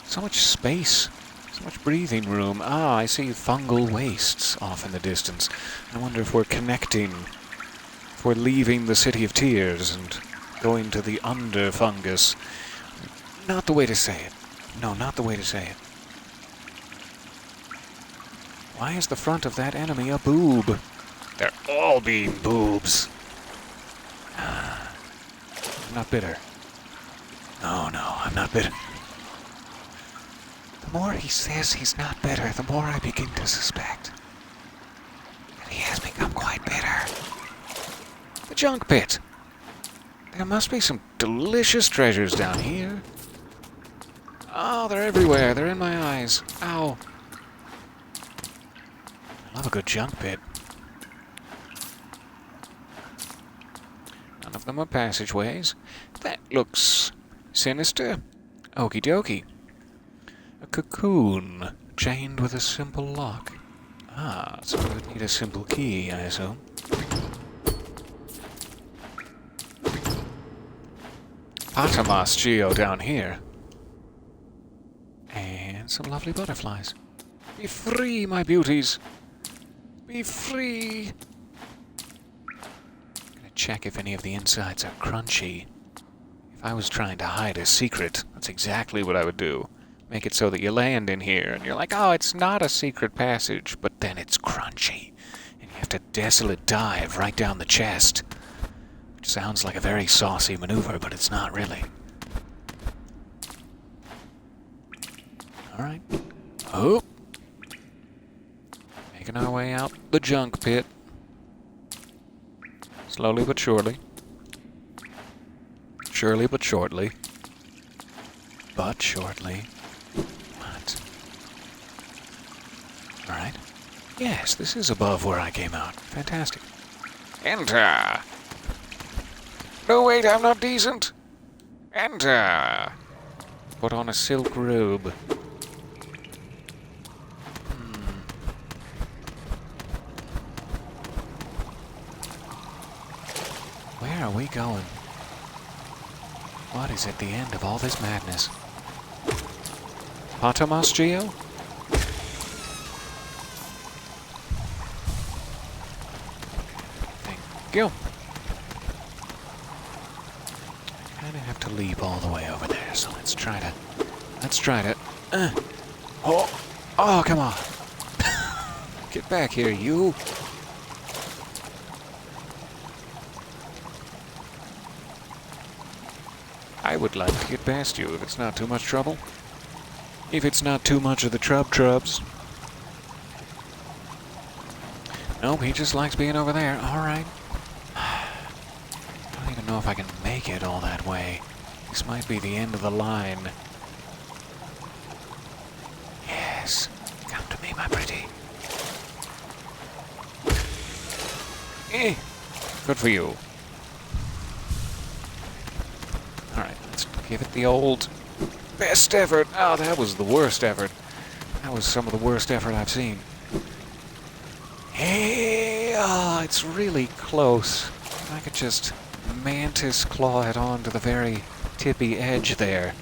So much space. So much breathing room. Ah, I see fungal wastes off in the distance. I wonder if we're connecting. If we're leaving the City of Tears and going to the under fungus. Not the way to say it. No, not the way to say it. Why is the front of that enemy a boob? They're all being boobs. I'm not bitter. No, I'm not bitter. The more he says he's not bitter, the more I begin to suspect that he has become quite bitter. The junk pit. There must be some delicious treasures down here. Oh, they're everywhere. They're in my eyes. Ow. I love a good junk pit. None of them are passageways. That looks sinister. Okie dokie. A cocoon chained with a simple lock. Ah, so we would need a simple key, I assume. Patamas Geo down here. And some lovely butterflies. Be free, my beauties. Be free. Gonna check if any of the insides are crunchy. If I was trying to hide a secret, that's exactly what I would do. Make it so that you land in here and you're like, oh, it's not a secret passage, but then it's crunchy. And you have to desolate dive right down the chest. Which sounds like a very saucy maneuver, but it's not really. Alright. Oh! Making our way out the junk pit. Slowly but surely. Surely but shortly. But shortly. What? Alright. Yes, this is above where I came out. Fantastic. Enter! No, wait, I'm not decent! Enter! Put on a silk robe. Where are we going? What is at the end of all this madness? Patamas Geo? Thank you. I kinda have to leap all the way over there, so let's try to... Oh, come on! Get back here, you! I would like to get past you if it's not too much trouble. If it's not too much of the trubs. Nope, he just likes being over there. Alright. I don't even know if I can make it all that way. This might be the end of the line. Yes. Come to me, my pretty. Good for you. Alright, let's give it the old best effort. Oh, that was the worst effort. That was some of the worst effort I've seen. Hey, it's really close. If I could just mantis claw it onto the very tippy edge there.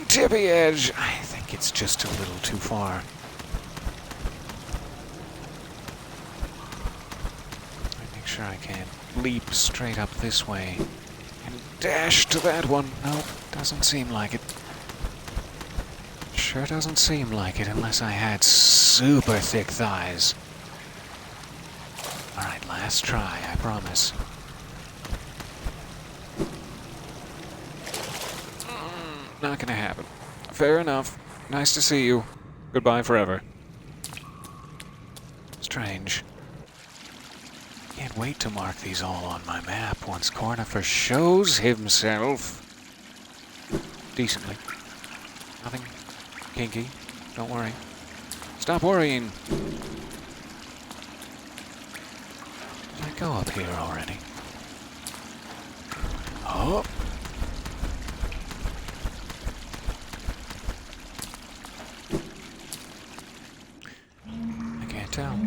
Tippy edge. I think it's just a little too far. Make sure I can leap straight up this way and dash to that one. Nope, doesn't seem like it. Sure doesn't seem like it unless I had super thick thighs. Alright, last try, I promise. Not gonna happen. Fair enough. Nice to see you. Goodbye forever. Strange. Can't wait to mark these all on my map once Cornifer shows himself. Decently. Nothing kinky. Don't worry. Stop worrying. Did I go up here already? Oh. I can't tell.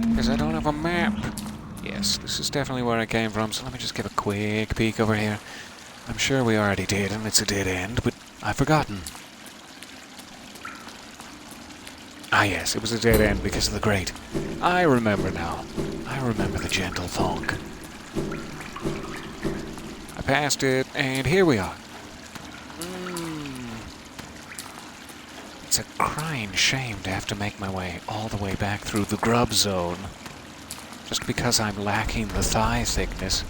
Because I don't have a map. Yes, this is definitely where I came from, so let me just give a quick peek over here. I'm sure we already did, and it's a dead end, but I've forgotten. Ah yes, it was a dead end because of the grate. I remember now. I remember the gentle thonk. I passed it, and here we are. It's a crying shame to have to make my way all the way back through the grub zone. Just because I'm lacking the thigh thickness.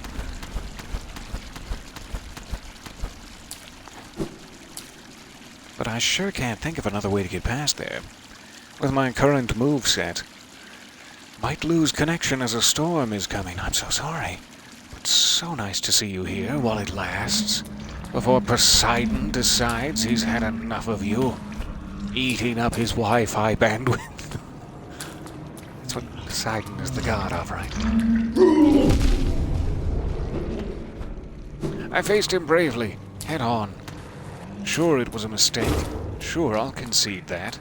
But I sure can't think of another way to get past there. With my current moveset. Might lose connection as a storm is coming. I'm so sorry. But so nice to see you here while it lasts. Before Poseidon decides he's had enough of you. Eating up his Wi-Fi bandwidth. That's what Poseidon is the god of, right? I faced him bravely, head on. Sure, it was a mistake. Sure, I'll concede that.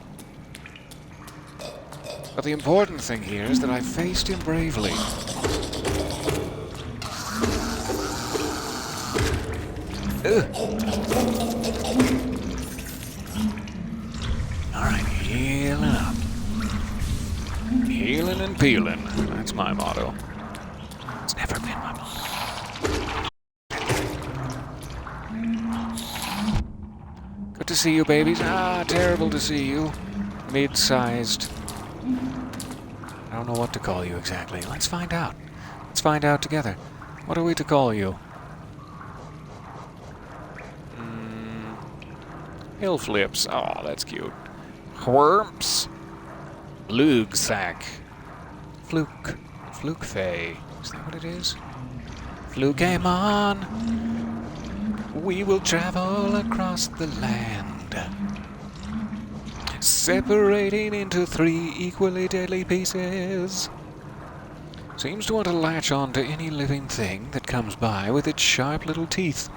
But the important thing here is that I faced him bravely. Alright, healing up. Healing and peeling. That's my motto. It's never been my motto. Good to see you, babies. Ah, terrible to see you. Mid-sized. I don't know what to call you exactly. Let's find out. Let's find out together. What are we to call you? Hill flips. Oh, that's cute. Whorps. Lugsack. Fluke. Fluke Fay. Is that what it is? Flukemon. We will travel across the land. Separating into 3 equally deadly pieces. Seems to want to latch on to any living thing that comes by with its sharp little teeth.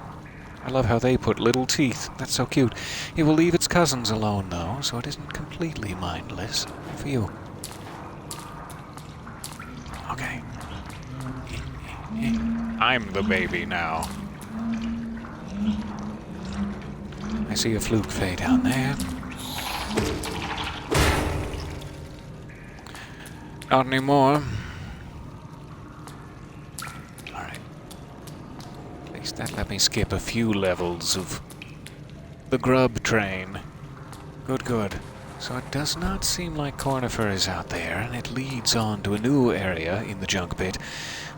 I love how they put little teeth. That's so cute. It will leave its cousins alone, though, so it isn't completely mindless. Good for you. Okay. I'm the baby now. I see a fluke fay down there. Not anymore. Alright. At least that let me skip a few levels of the grub train. Good, good. So it does not seem like Cornifer is out there, and it leads on to a new area in the junk pit.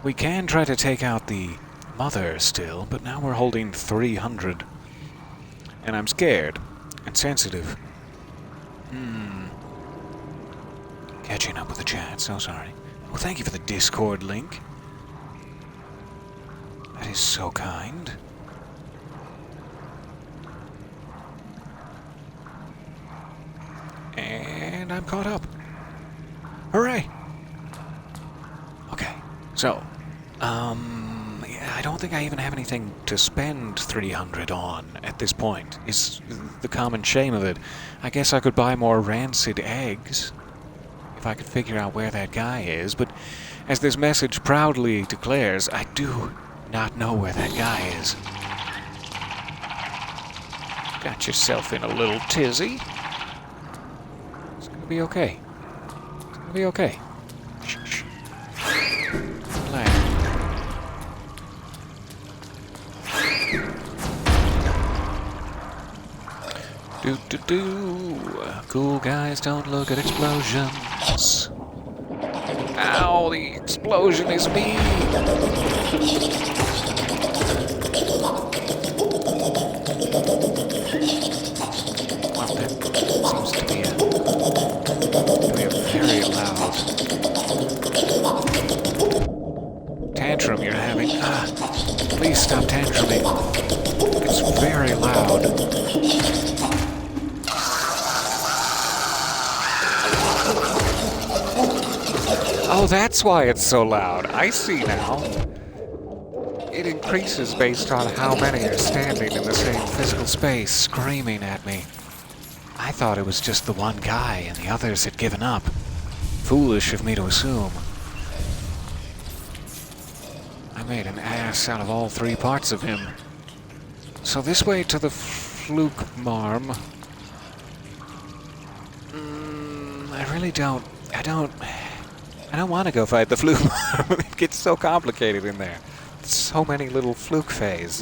We can try to take out the mother still, but now we're holding 300. And I'm scared and sensitive. Catching up with the chat, so sorry. Well, thank you for the Discord link. That is so kind. And I'm caught up. Hooray! Okay, so, yeah, I don't think I even have anything to spend 300 on at this point, is the common shame of it. I guess I could buy more rancid eggs, if I could figure out where that guy is, but as this message proudly declares, I do not know where that guy is. Got yourself in a little tizzy. It's gonna be okay. It's gonna be okay. Shh, shh. Relax. Do. Cool guys don't look at explosions. Ow, the explosion is me. Well, that seems to be a very loud tantrum you're having. Please stop tantruming. It's very loud. Oh, that's why it's so loud. I see now. It increases based on how many are standing in the same physical space, screaming at me. I thought it was just the one guy and the others had given up. Foolish of me to assume. I made an ass out of all three parts of him. So this way to the fluke marm. I really don't... I don't want to go fight the fluke marm. It gets so complicated in there. So many little fluke phase.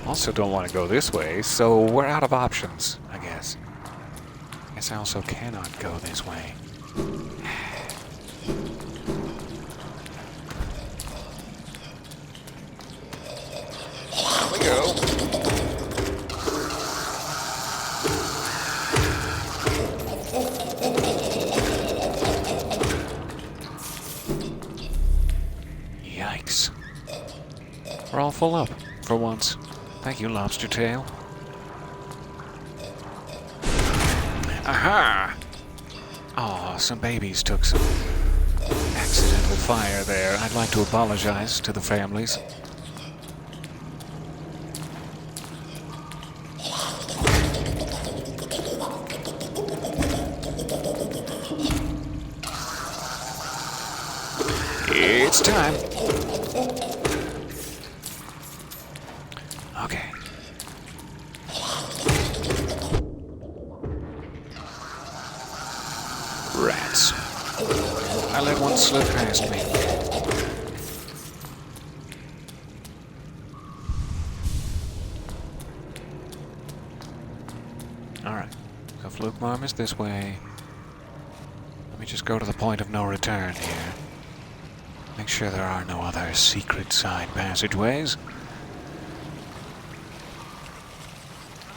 Also don't want to go this way, so we're out of options, I guess. Guess I also cannot go this way. There we go. Yikes. We're all full up, for once. Thank you, Lobster Tail. Aha! Aw, some babies took some accidental fire there. I'd like to apologize to the families. It's time. Okay. Rats. I let one slip past me. Alright. So Fluke Marm is this way. Let me just go to the point of no return here. Make sure there are no other secret side passageways.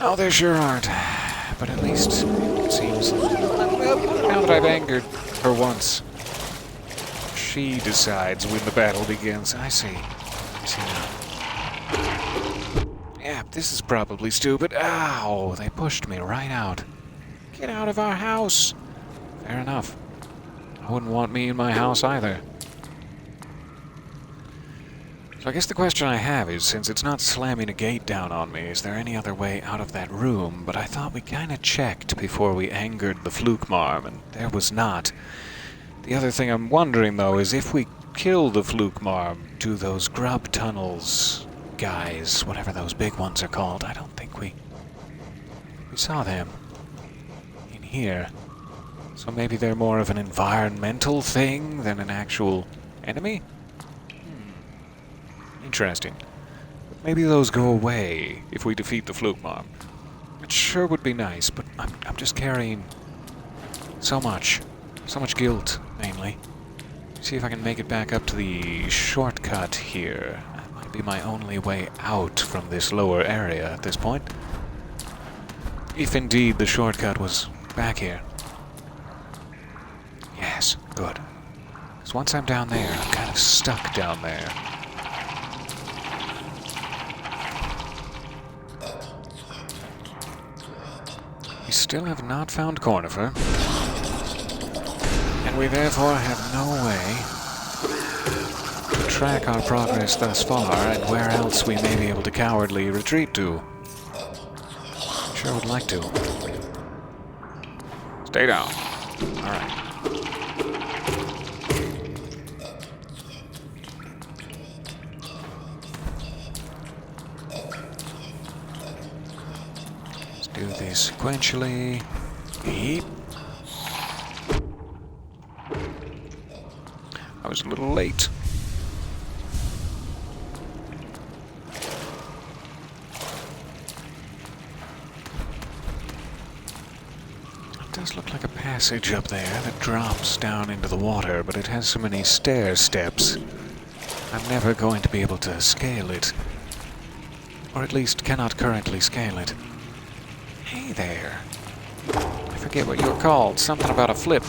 Oh, there sure aren't. But at least it seems... Now that I've angered her once, she decides when the battle begins. I see. I see now. Yeah, this is probably stupid. Ow! They pushed me right out. Get out of our house! Fair enough. I wouldn't want me in my house either. So I guess the question I have is, since it's not slamming a gate down on me, is there any other way out of that room? But I thought we kinda checked before we angered the Fluke Marm, and there was not. The other thing I'm wondering, though, is if we kill the Fluke Marm, do those grub tunnels guys, whatever those big ones are called, I don't think we saw them in here. So maybe they're more of an environmental thing than an actual enemy? Interesting. But maybe those go away if we defeat the Fluke Marm. It sure would be nice, but I'm just carrying so much guilt, mainly. See if I can make it back up to the shortcut here. That might be my only way out from this lower area at this point. If indeed the shortcut was back here. Yes, good. Because once I'm down there, I'm kind of stuck down there. We still have not found Cornifer, and we therefore have no way to track our progress thus far and where else we may be able to cowardly retreat to. Sure would like to. Stay down. Alright. Let's do this sequentially. Yeep. I was a little late. It does look like a passage up there that drops down into the water, but it has so many stair steps. I'm never going to be able to scale it. Or at least cannot currently scale it. Hey there. I forget what you're called. Something about a flip.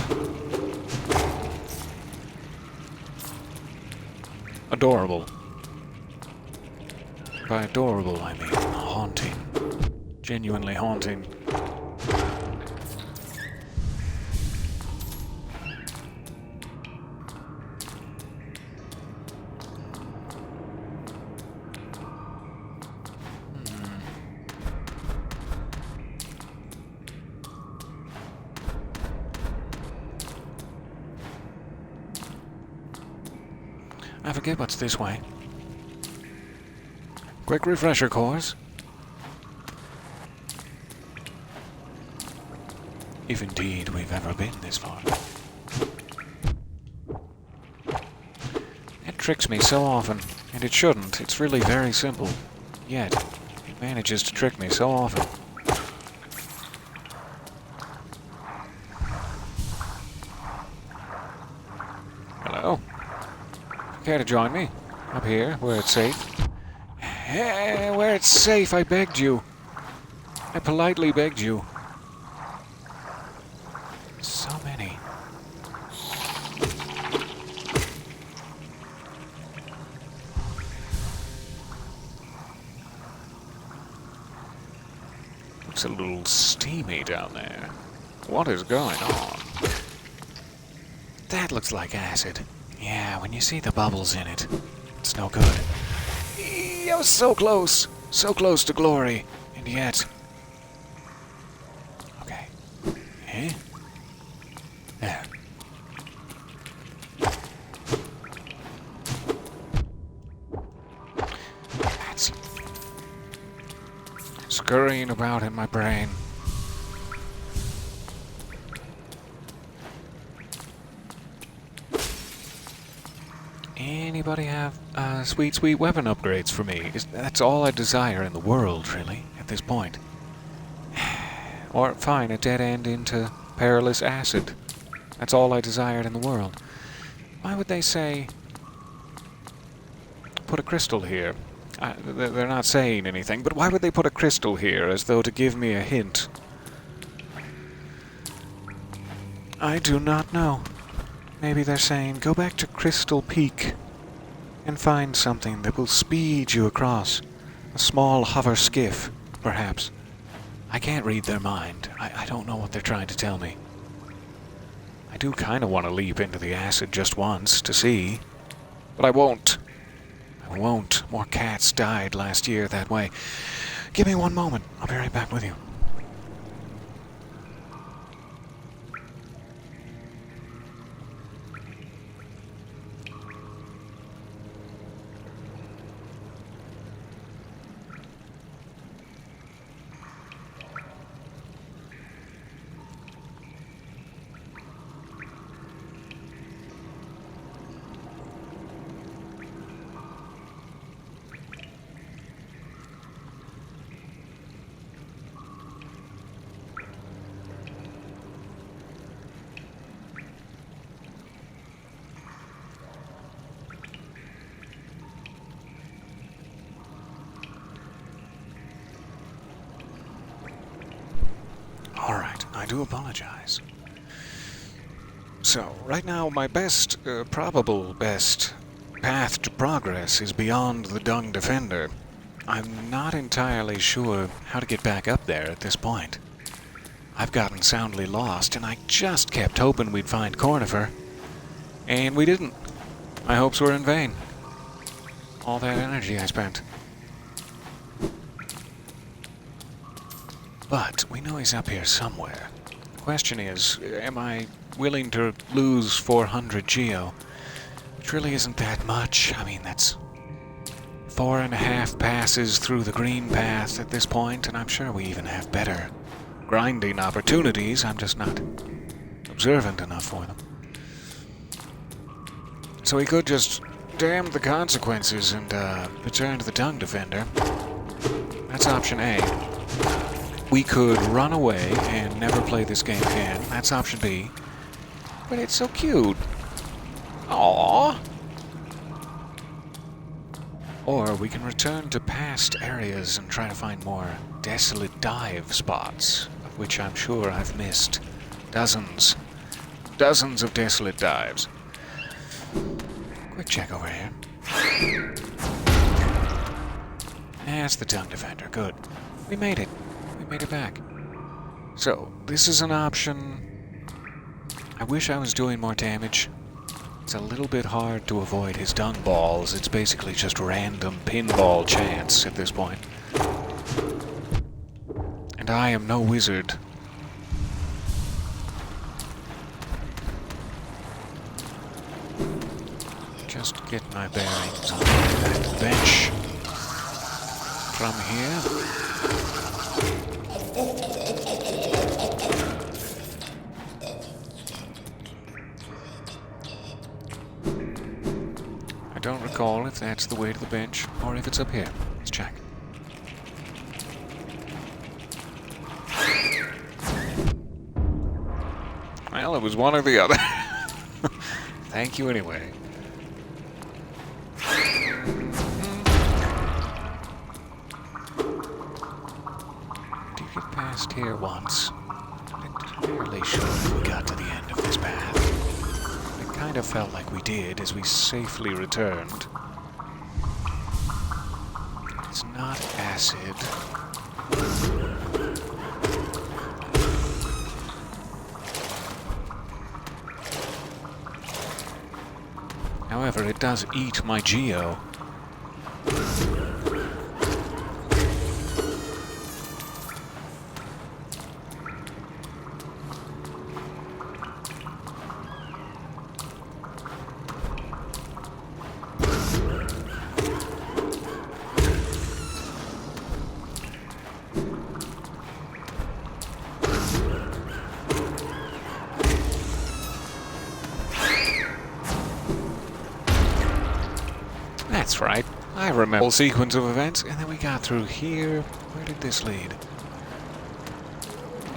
Adorable. By adorable, I mean haunting. Genuinely haunting. I forget what's this way. Quick refresher course. If indeed we've ever been this far. It tricks me so often, and it shouldn't. It's really very simple. Yet, it manages to trick me so often. Hello? Care to join me? Up here, where it's safe? Hey, where it's safe, I begged you. I politely begged you. So many. Looks a little steamy down there. What is going on? That looks like acid. Yeah, when you see the bubbles in it, it's no good. I was so close to glory, and yet... Okay. Eh? There. That's... scurrying about in my brain. Anybody have sweet weapon upgrades for me? That's all I desire in the world, really, at this point. Or, fine, a dead end into perilous acid. That's all I desired in the world. Why would they say... put a crystal here? They're not saying anything, but why would they put a crystal here, as though to give me a hint? I do not know. Maybe they're saying, go back to Crystal Peak and find something that will speed you across. A small hover skiff, perhaps. I can't read their mind. I don't know what they're trying to tell me. I do kind of want to leap into the acid just once to see, but I won't. I won't. More cats died last year that way. Give me one moment. I'll be right back with you. Alright, I do apologize. So, right now, my best, probable best path to progress is beyond the Dung Defender. I'm not entirely sure how to get back up there at this point. I've gotten soundly lost, and I just kept hoping we'd find Cornifer. And we didn't. My hopes were in vain. All that energy I spent. But we know he's up here somewhere. The question is, am I willing to lose 400 geo? Which really isn't that much. I mean, that's 4.5 passes through the green path at this point, and I'm sure we even have better grinding opportunities. I'm just not observant enough for them. So we could just damn the consequences and return to the Tongue Defender. That's option A. We could run away and never play this game again. That's option B. But it's so cute. Aww. Or we can return to past areas and try to find more desolate dive spots, of which I'm sure I've missed dozens. Dozens of desolate dives. Quick check over here. That's the Tongue Defender. Good. We made it. We made it back. So, this is an option. I wish I was doing more damage. It's a little bit hard to avoid his dung balls. It's basically just random pinball chance at this point. And I am no wizard. Just get my bearings on that bench from here. I don't recall if that's the way to the bench or if it's up here. Let's check. Well, it was one or the other. Thank you anyway. Did get past here once. I'm fairly sure we got to the end of this path. It kind of felt like we did as we safely returned. It's not acid. However, it does eat my geo. That's right. I remember the whole sequence of events, and then we got through here. Where did this lead?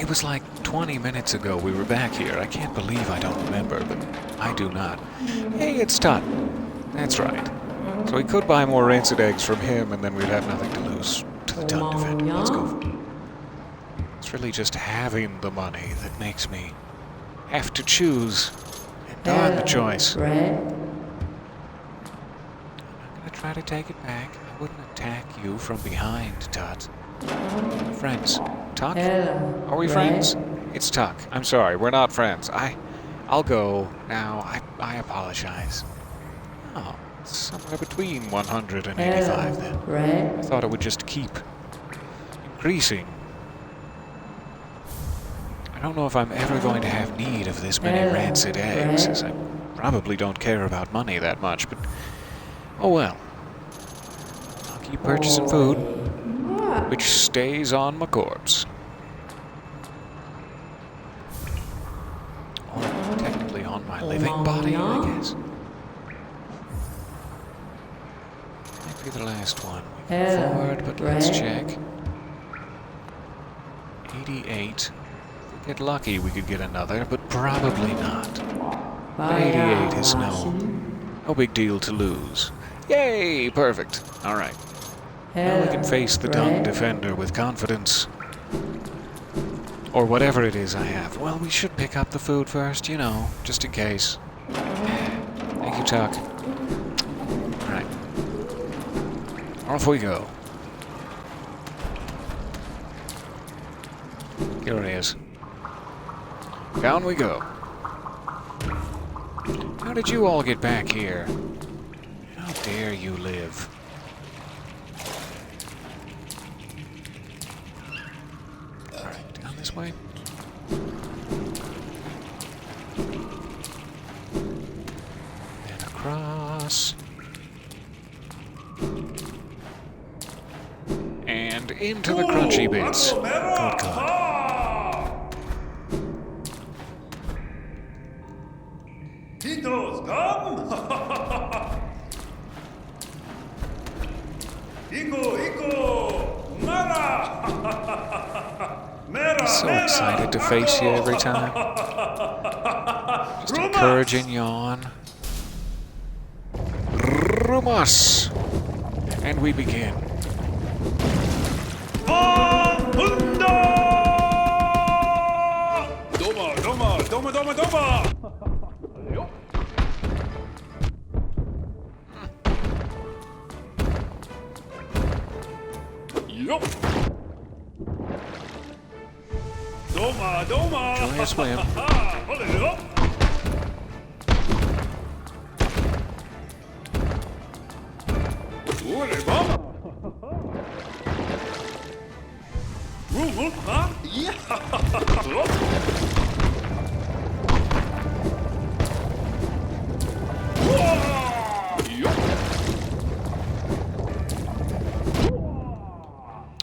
It was like 20 minutes ago we were back here. I can't believe I don't remember, but I do not. Hey, it's Tut. That's right. So we could buy more rancid eggs from him, and then we'd have nothing to lose to the Tongue Defender. Let's go for it. It's really just having the money that makes me have to choose. And darn the choice. Try to take it back. I wouldn't attack you from behind, Tut. Friends. Tuck? Are we friends? It's Tuck. I'm sorry, we're not friends. I'll go now. I apologize. Oh, it's somewhere between 185 then. I thought it would just keep increasing. I don't know if I'm ever going to have need of this many rancid eggs, as I probably don't care about money that much, but oh well. Keep purchasing food, which stays on my corpse. Or technically on my living body, I guess. Might be the last one. We can forward, but let's check. 88. If we get lucky, we could get another, but probably not. 88 is no big deal to lose. Yay! Perfect. Alright. Now we can face the Tongue Defender with confidence. Or whatever it is I have. Well, we should pick up the food first, you know, just in case. Thank you, Tuck. Alright. Off we go. Here he is. Down we go. How did you all get back here? How dare you live? Alright, down this way. And across. And into the crunchy bits. Good God. Tito's come! Iko! Mara! Mera! So excited to face you every time. Just encouraging yawn. Rumas! And we begin. Doma! Yup! Doma! Enjoy a swim. Hold it up! Ule, mama! Huh? Yeah!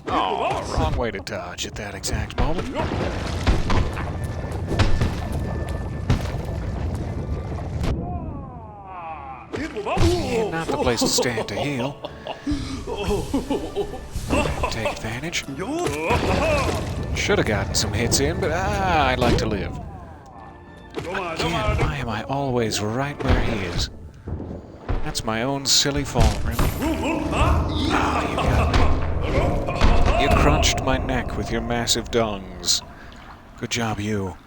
Oh, wrong way to dodge at that exact moment. And not the place to stand to heal. Take advantage. Should have gotten some hits in, but I'd like to live. Again, why am I always right where he is? That's my own silly fault, really. Ah, you got me. You crunched my neck with your massive dungs. Good job, you.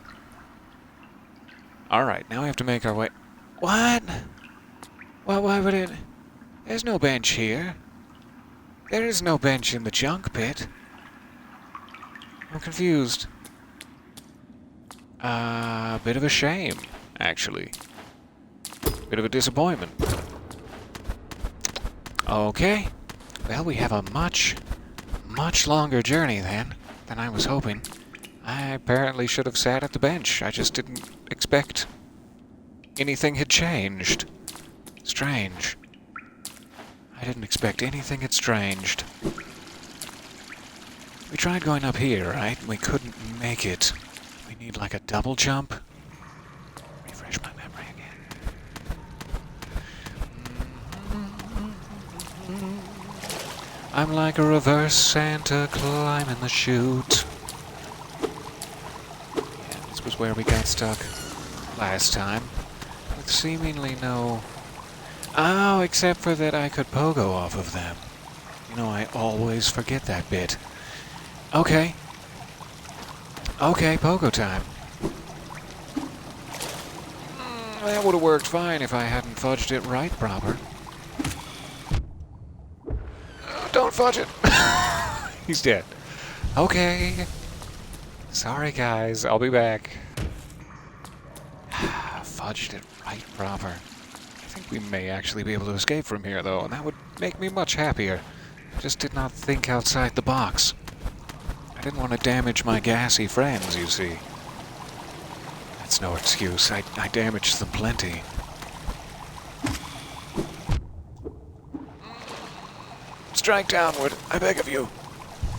Alright, now we have to make our way... What? Well, why would it... There's no bench here. There is no bench in the junk pit. I'm confused. Bit of a shame, actually. Bit of a disappointment. Okay. Well, we have a much longer journey then than I was hoping. I apparently should have sat at the bench. I just didn't expect anything had changed. Strange. I didn't expect anything had changed. We tried going up here, right? We couldn't make it. We need like a double jump. Refresh my memory again. I'm like a reverse Santa climbing the chute. Yeah, this was where we got stuck last time. With seemingly no... Oh, except for that I could pogo off of them. You know, I always forget that bit. Okay. Okay, pogo time. That would have worked fine if I hadn't fudged it right proper. Don't fudge it! He's dead. Okay. Sorry, guys. I'll be back. Fudged it right proper. I think we may actually be able to escape from here, though, and that would make me much happier. I just did not think outside the box. I didn't want to damage my gassy friends, you see. That's no excuse. I damaged them plenty. Strike downward. I beg of you.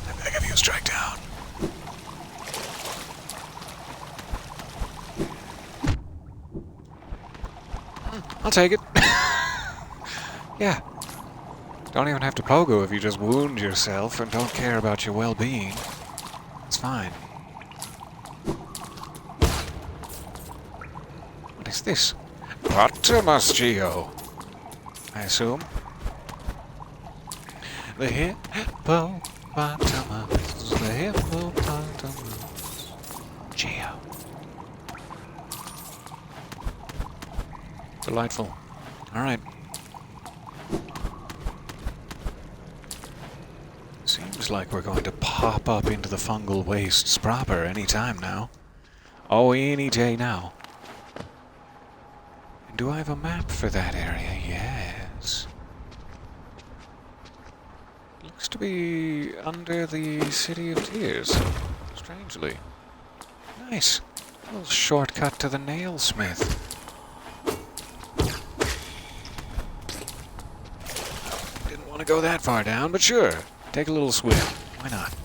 I beg of you, strike down. I'll take it. Yeah. Don't even have to pogo if you just wound yourself and don't care about your well-being. It's fine. What is this? Potamus Geo, I assume. The hippopotamus. The hippopotamus. Geo. Delightful. Alright. Seems like we're going to pop up into the fungal wastes proper any time now. Oh, any day now. And do I have a map for that area? Yes. Looks to be under the City of Tears. Strangely. Nice. A little shortcut to the nailsmith. Didn't want to go that far down, but sure. Take a little swim. Why not?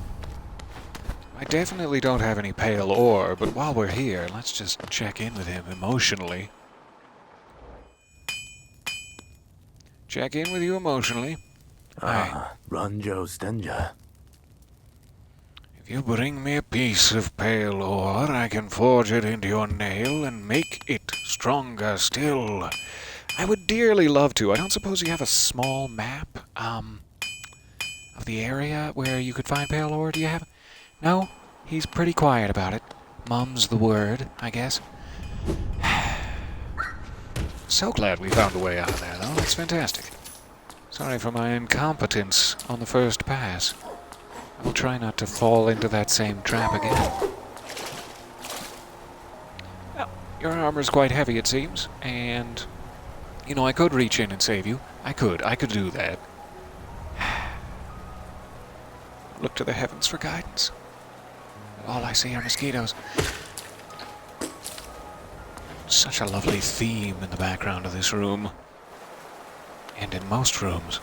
I definitely don't have any pale ore, but while we're here, let's just check in with him emotionally. Check in with you emotionally. Hi. Ranjo Stenja. If you bring me a piece of pale ore, I can forge it into your nail and make it stronger still. I would dearly love to. I don't suppose you have a small map, of the area where you could find pale ore? Do you have... No? He's pretty quiet about it. Mum's the word, I guess. So glad we found a way out of there, though. That's fantastic. Sorry for my incompetence on the first pass. I will try not to fall into that same trap again. Well, your armor's quite heavy, it seems, and... You know, I could reach in and save you. I could do that. Look to the heavens for guidance. All I see are mosquitoes. Such a lovely theme in the background of this room. And in most rooms.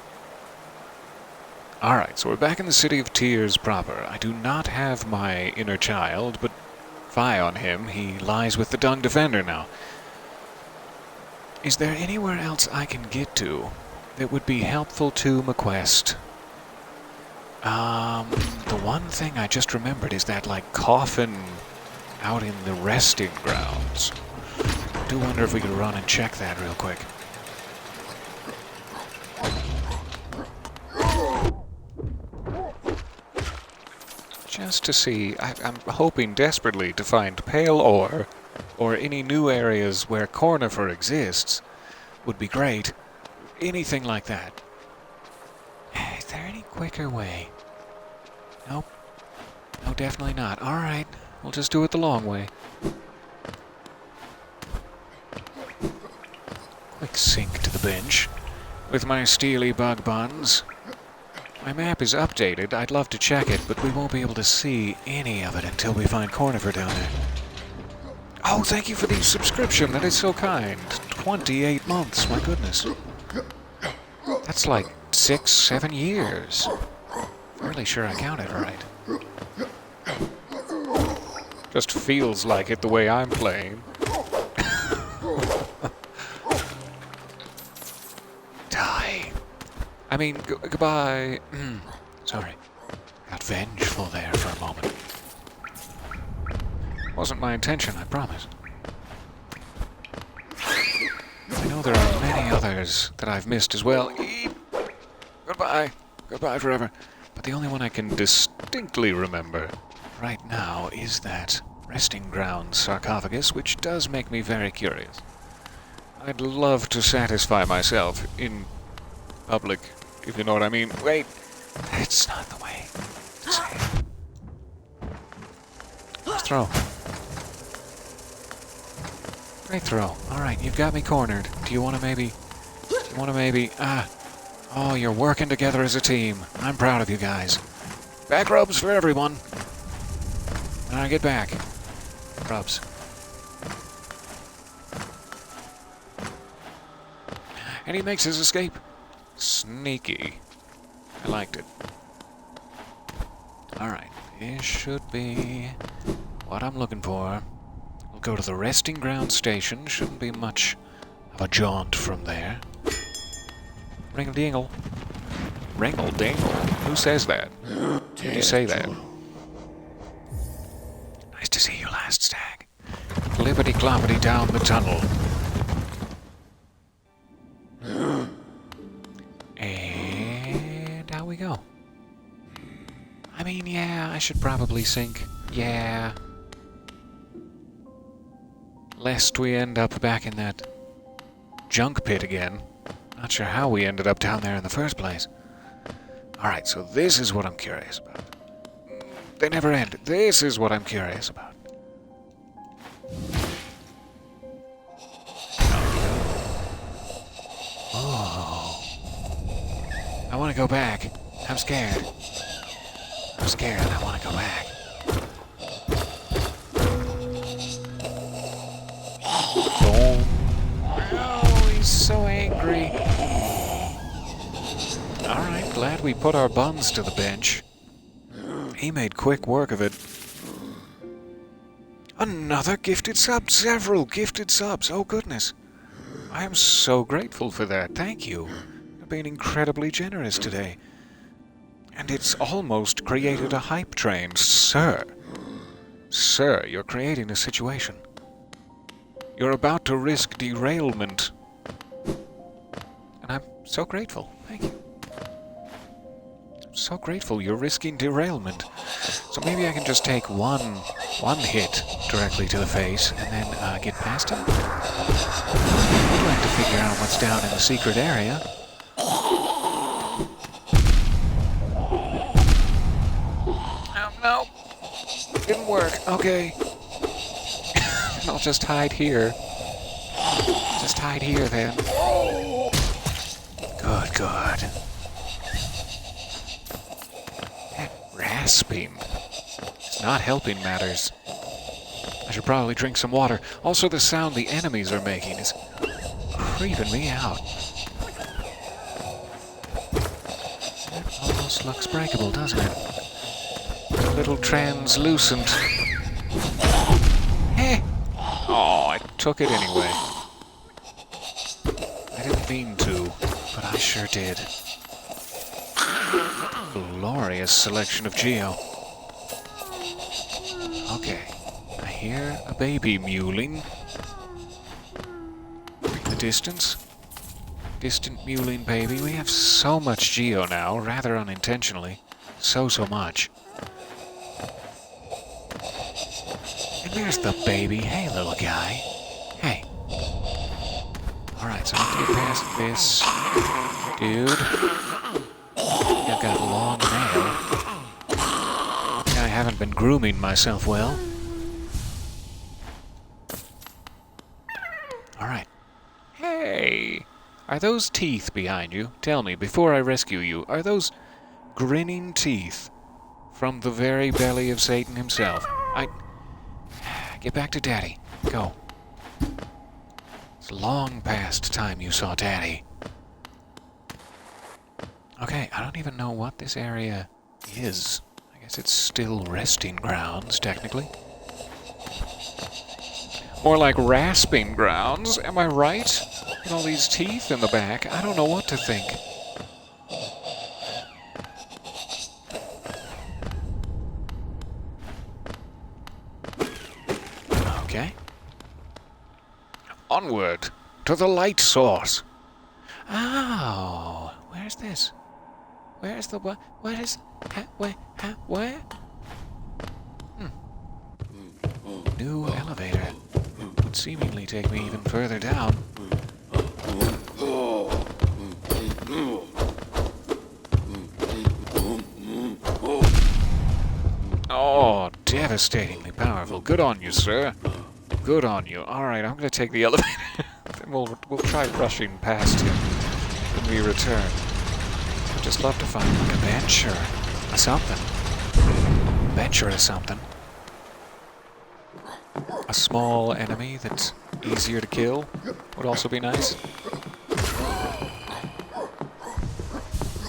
Alright, so we're back in the City of Tears proper. I do not have my inner child, but fie on him. He lies with the Dung Defender now. Is there anywhere else I can get to that would be helpful to my quest? The one thing I just remembered is that, like, coffin out in the resting grounds. I do wonder if we could run and check that real quick. Just to see, I'm hoping desperately to find pale ore, or any new areas where conifer exists, would be great. Anything like that. Is there any quicker way? Nope. No, definitely not. Alright, we'll just do it the long way. Quick sink to the bench with my steely bug buns. My map is updated. I'd love to check it, but we won't be able to see any of it until we find conifer down there. Oh, thank you for the subscription. That is so kind. 28 months, my goodness. That's like 6, 7 years. Fairly sure I counted right. Just feels like it the way I'm playing. Die. I mean, goodbye. Sorry. Got vengeful there for a moment. Wasn't my intention, I promise. I know there are many others that I've missed as well. Goodbye. Goodbye forever. But the only one I can distinctly remember right now is that resting ground sarcophagus, which does make me very curious. I'd love to satisfy myself in public, if you know what I mean. Wait, it's not the way. Let's throw. Great throw. Alright, you've got me cornered. Do you want to maybe... Oh, you're working together as a team. I'm proud of you guys. Back rubs for everyone. When I get back. Rubs. And he makes his escape. Sneaky. I liked it. Alright, this should be what I'm looking for. We'll go to the resting ground station. Shouldn't be much of a jaunt from there. Ringle-dingle. Ringle-dingle? Who says that? Did you say that? Nice to see you, last stag. Clippity-cloppity down the tunnel. And out we go. I mean, yeah, I should probably sink. Yeah. Lest we end up back in that junk pit again. Not sure how we ended up down there in the first place. Alright, so this is what I'm curious about. They never end. This is what I'm curious about. I want to go back. I'm scared. I'm scared. I want to go back. Boom. Oh, he's so angry. Alright, glad we put our buns to the bench. He made quick work of it. Another gifted sub! Several gifted subs! Oh goodness! I am so grateful for that. Thank you. You've been incredibly generous today. And it's almost created a hype train. Sir! Sir, you're creating a situation. You're about to risk derailment. And I'm so grateful. Thank you. I'm so grateful you're risking derailment. So maybe I can just take one hit directly to the face and then get past him. I'd like to figure out what's down in the secret area. No. Didn't work. Okay. I'll just hide here. Just hide here then. Good, good. That rasping. It's not helping matters. I should probably drink some water. Also, the sound the enemies are making is creeping me out. That almost looks breakable, doesn't it? A little translucent. Eh! Oh, I took it anyway. I didn't mean to, but I sure did. Glorious selection of Geo. Okay, I hear a baby mewling. In the distance. Distant mewling baby. We have so much Geo now, rather unintentionally. So much. And there's the baby. Hey, little guy. Hey. Alright, so I have to get past this. Dude. I've got a long nail. I haven't been grooming myself well. Alright. Hey! Are those teeth behind you? Tell me, before I rescue you, are those grinning teeth from the very belly of Satan himself? Get back to Daddy. Go. It's long past time you saw Daddy. Okay, I don't even know what this area is. I guess it's still resting grounds, technically. More like rasping grounds, am I right? With all these teeth in the back, I don't know what to think. Okay. Onward to the light source. Oh, where's this? Where's the what? What is? Where? New elevator. Would seemingly take me even further down. Oh, devastatingly powerful. Good on you, sir. Good on you. Alright, I'm gonna take the elevator. Then we'll try rushing past him when we return. I'd just love to find like a bench or something. A bench or something. A small enemy that's easier to kill would also be nice.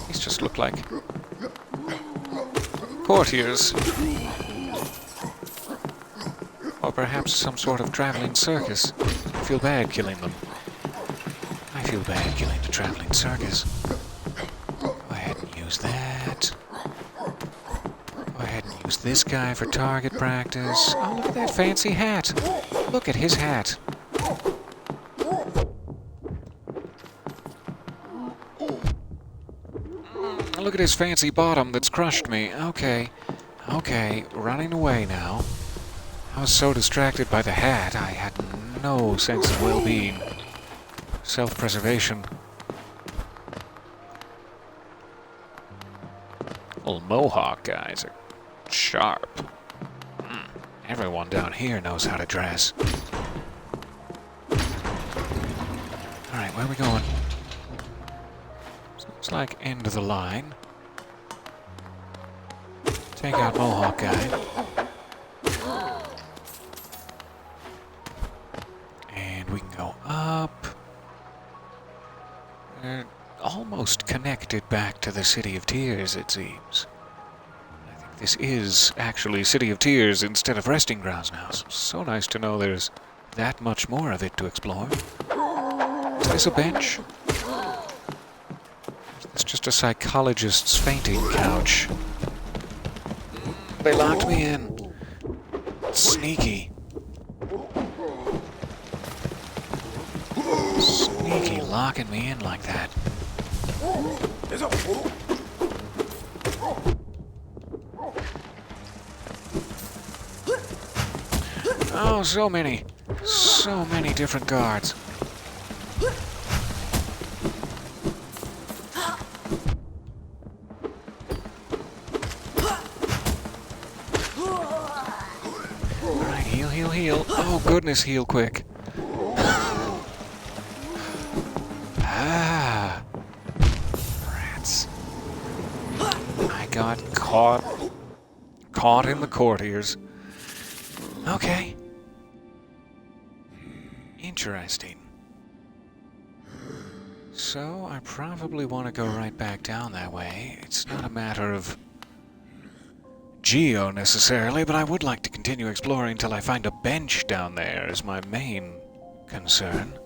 These just look like courtiers. Or perhaps some sort of traveling circus. I feel bad killing them. I feel bad killing the traveling circus. Go ahead and use that. Go ahead and use this guy for target practice. Oh, look at that fancy hat. Look at his hat. Look at his fancy bottom that's crushed me. Okay. Okay, running away now. I was so distracted by the hat, I had no sense of well-being. Self-preservation. Little mohawk guys are sharp. Everyone down here knows how to dress. Alright, where are we going? Looks like end of the line. Take out Mohawk guy. And we can go up. Almost connected back to the City of Tears, it seems. I think this is actually City of Tears instead of Resting Grounds now. So nice to know there's that much more of it to explore. Is this a bench? It's just a psychologist's fainting couch. They locked me in. Sneaky. Sneaky locking me in like that. Oh, so many. So many different guards. Alright, heal, heal, heal. Oh, goodness, heal quick. Ah. Rats. I got caught. Caught in the courtiers. Okay. Interesting. So, I probably want to go right back down that way. It's not a matter of geo necessarily, but I would like to continue exploring until I find a bench down there is my main concern.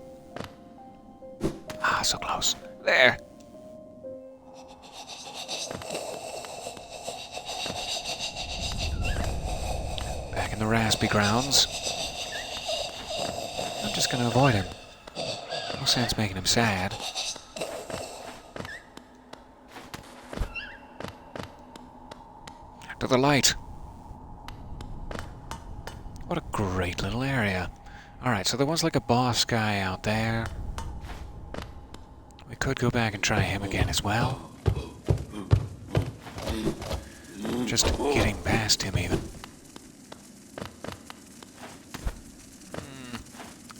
Ah, so close. There! Back in the raspy grounds. I'm just gonna avoid him. No sense making him sad. To the light. What a great little area. Alright, so there was like a boss guy out there. We could go back and try him again as well. Just getting past him even.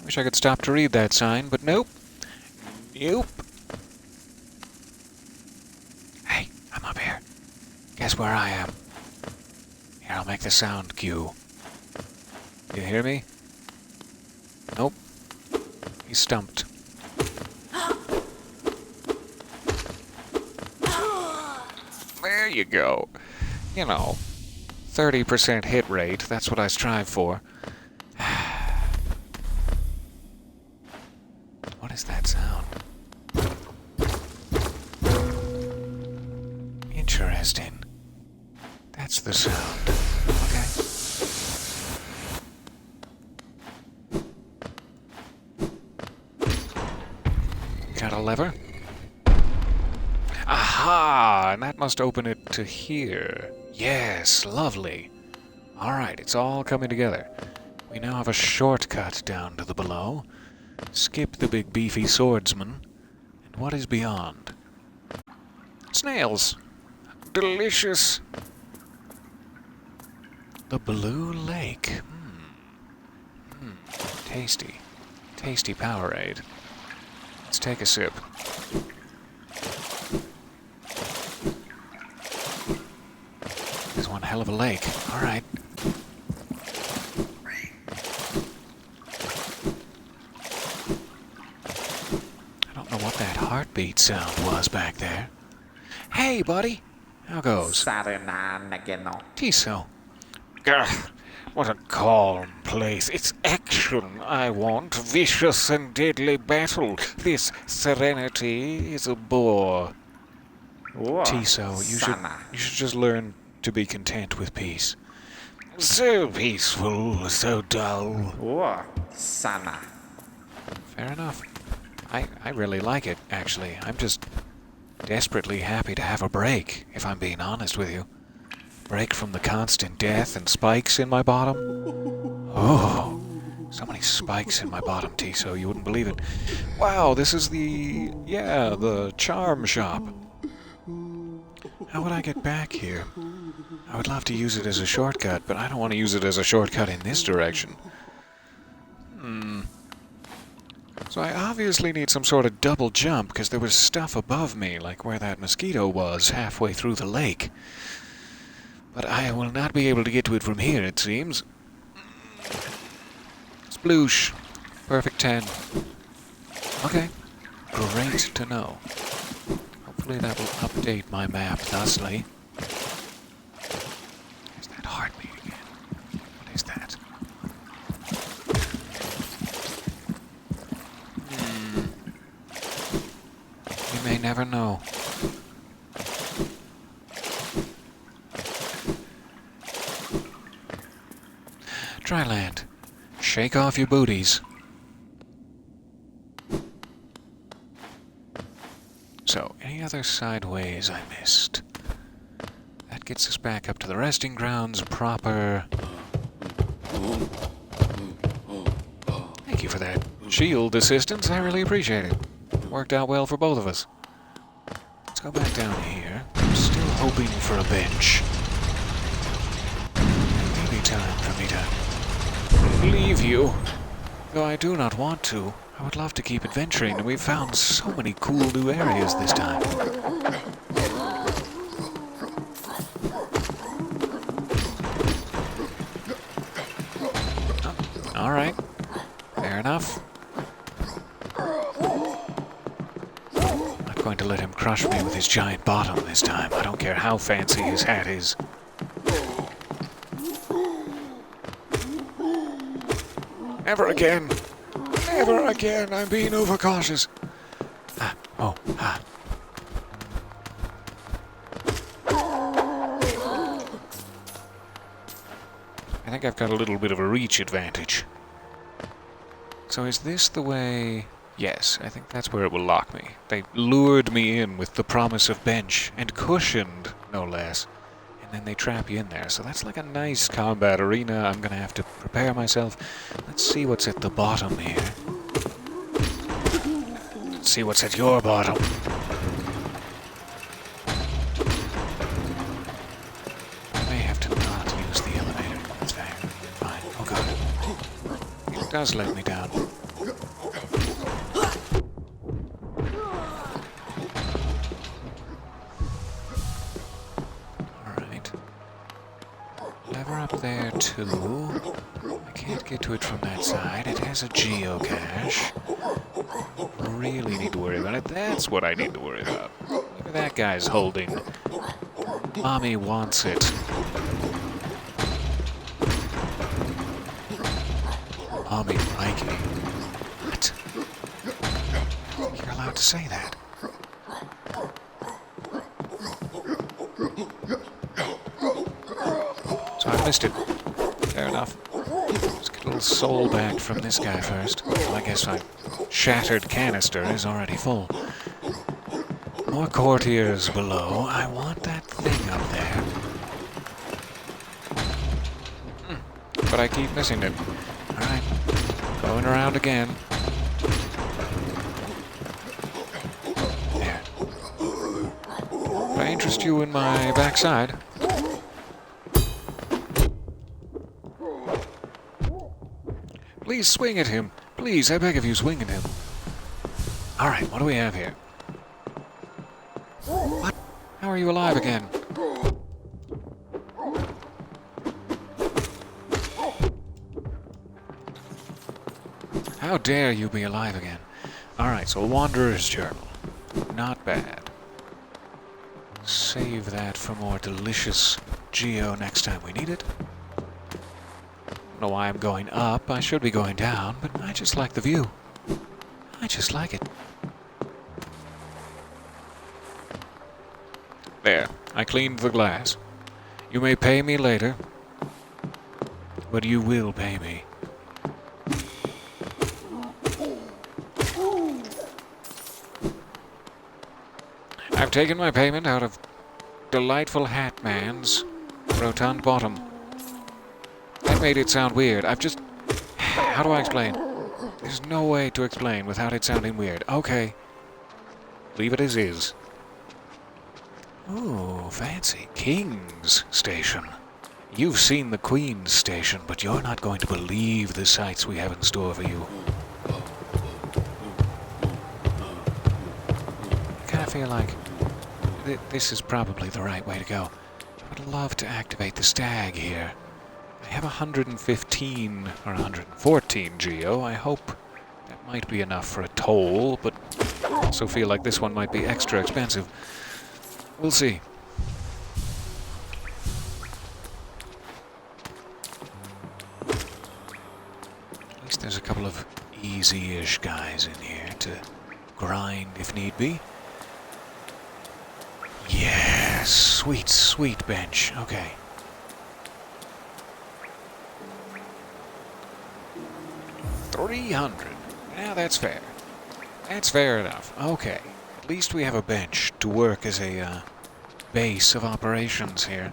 Wish I could stop to read that sign, but nope. Nope. Hey, I'm up here. Guess where I am? Here, I'll make the sound cue. You hear me? Nope. He's stumped. There you go. You know, 30% hit rate, that's what I strive for. What is that sound? Interesting. That's the sound. Okay. Got a lever? Aha! And that must open it to here. Yes, lovely. Alright, it's all coming together. We now have a shortcut down to the below. Skip the big beefy swordsman. And what is beyond? Snails! Delicious! The Blue Lake. Tasty. Tasty Powerade. Let's take a sip. There's one hell of a lake. Alright. I don't know what that heartbeat sound was back there. Hey, buddy! How goes? Tiso. Ugh, what a calm place. It's action I want. Vicious and deadly battle. This serenity is a bore. Tiso, you should just learn to be content with peace. So peaceful, so dull. Fair enough. I really like it, actually. I'm just desperately happy to have a break, if I'm being honest with you. Break from the constant death and spikes in my bottom. Oh, so many spikes in my bottom, Tiso, you wouldn't believe it. Wow, this is the charm shop. How would I get back here? I would love to use it as a shortcut, but I don't want to use it as a shortcut in this direction. So I obviously need some sort of double jump because there was stuff above me, like where that mosquito was halfway through the lake. But I will not be able to get to it from here, it seems. Sploosh. Perfect 10. Okay. Great to know. Hopefully that will update my map thusly. There's that heartbeat again. What is that? You may never know. Dry land. Shake off your booties. So, any other sideways I missed? That gets us back up to the resting grounds proper. Thank you for that shield assistance. I really appreciate it. Worked out well for both of us. Let's go back down here. I'm still hoping for a bench. Maybe time for me to leave you. Though I do not want to. I would love to keep adventuring, and we've found so many cool new areas this time. Oh, all right. Fair enough. Not going to let him crush me with his giant bottom this time. I don't care how fancy his hat is. Never again. Never again. I'm being overcautious. Ah, oh, ah. I think I've got a little bit of a reach advantage. So is this the way... Yes, I think that's where it will lock me. They lured me in with the promise of bench, and cushioned, no less. And then they trap you in there. So that's like a nice combat arena. I'm gonna have to prepare myself. Let's see what's at the bottom here. Let's see what's at your bottom. I may have to not use the elevator. That's fair. Fine. Oh good. It does let me down. Up there too. I can't get to it from that side. It has a geocache. Really need to worry about it. That's what I need to worry about. Look at that guy's holding. Mommy wants it. Mommy like me. What? You're allowed to say that. So I missed it. Fair enough. Let's get a little soul back from this guy first. Well, I guess my shattered canister is already full. More courtiers below. I want that thing up there. But I keep missing it. Alright. Going around again. There. Do I interest you in my backside? Please swing at him. Please, I beg of you, swing at him. Alright, what do we have here? What? How are you alive again? How dare you be alive again? Alright, so Wanderer's Journal. Not bad. Save that for more delicious geo next time we need it. I don't know why I'm going up. I should be going down, but I just like the view. I just like it. There. I cleaned the glass. You may pay me later, but you will pay me. I've taken my payment out of Delightful Hat Man's rotund bottom. That made it sound weird. I've just... How do I explain? There's no way to explain without it sounding weird. Okay. Leave it as is. Ooh, fancy. King's Station. You've seen the Queen's Station, but you're not going to believe the sights we have in store for you. feel like this is probably the right way to go. I would love to activate the stag here. I have 115 or 114 geo. I hope that might be enough for a toll, but I also feel like this one might be extra expensive. We'll see. At least there's a couple of easy-ish guys in here to grind if need be. Yeah, sweet, sweet bench. Okay. $300. Yeah, that's fair. That's fair enough. Okay. At least we have a bench to work as a base of operations here.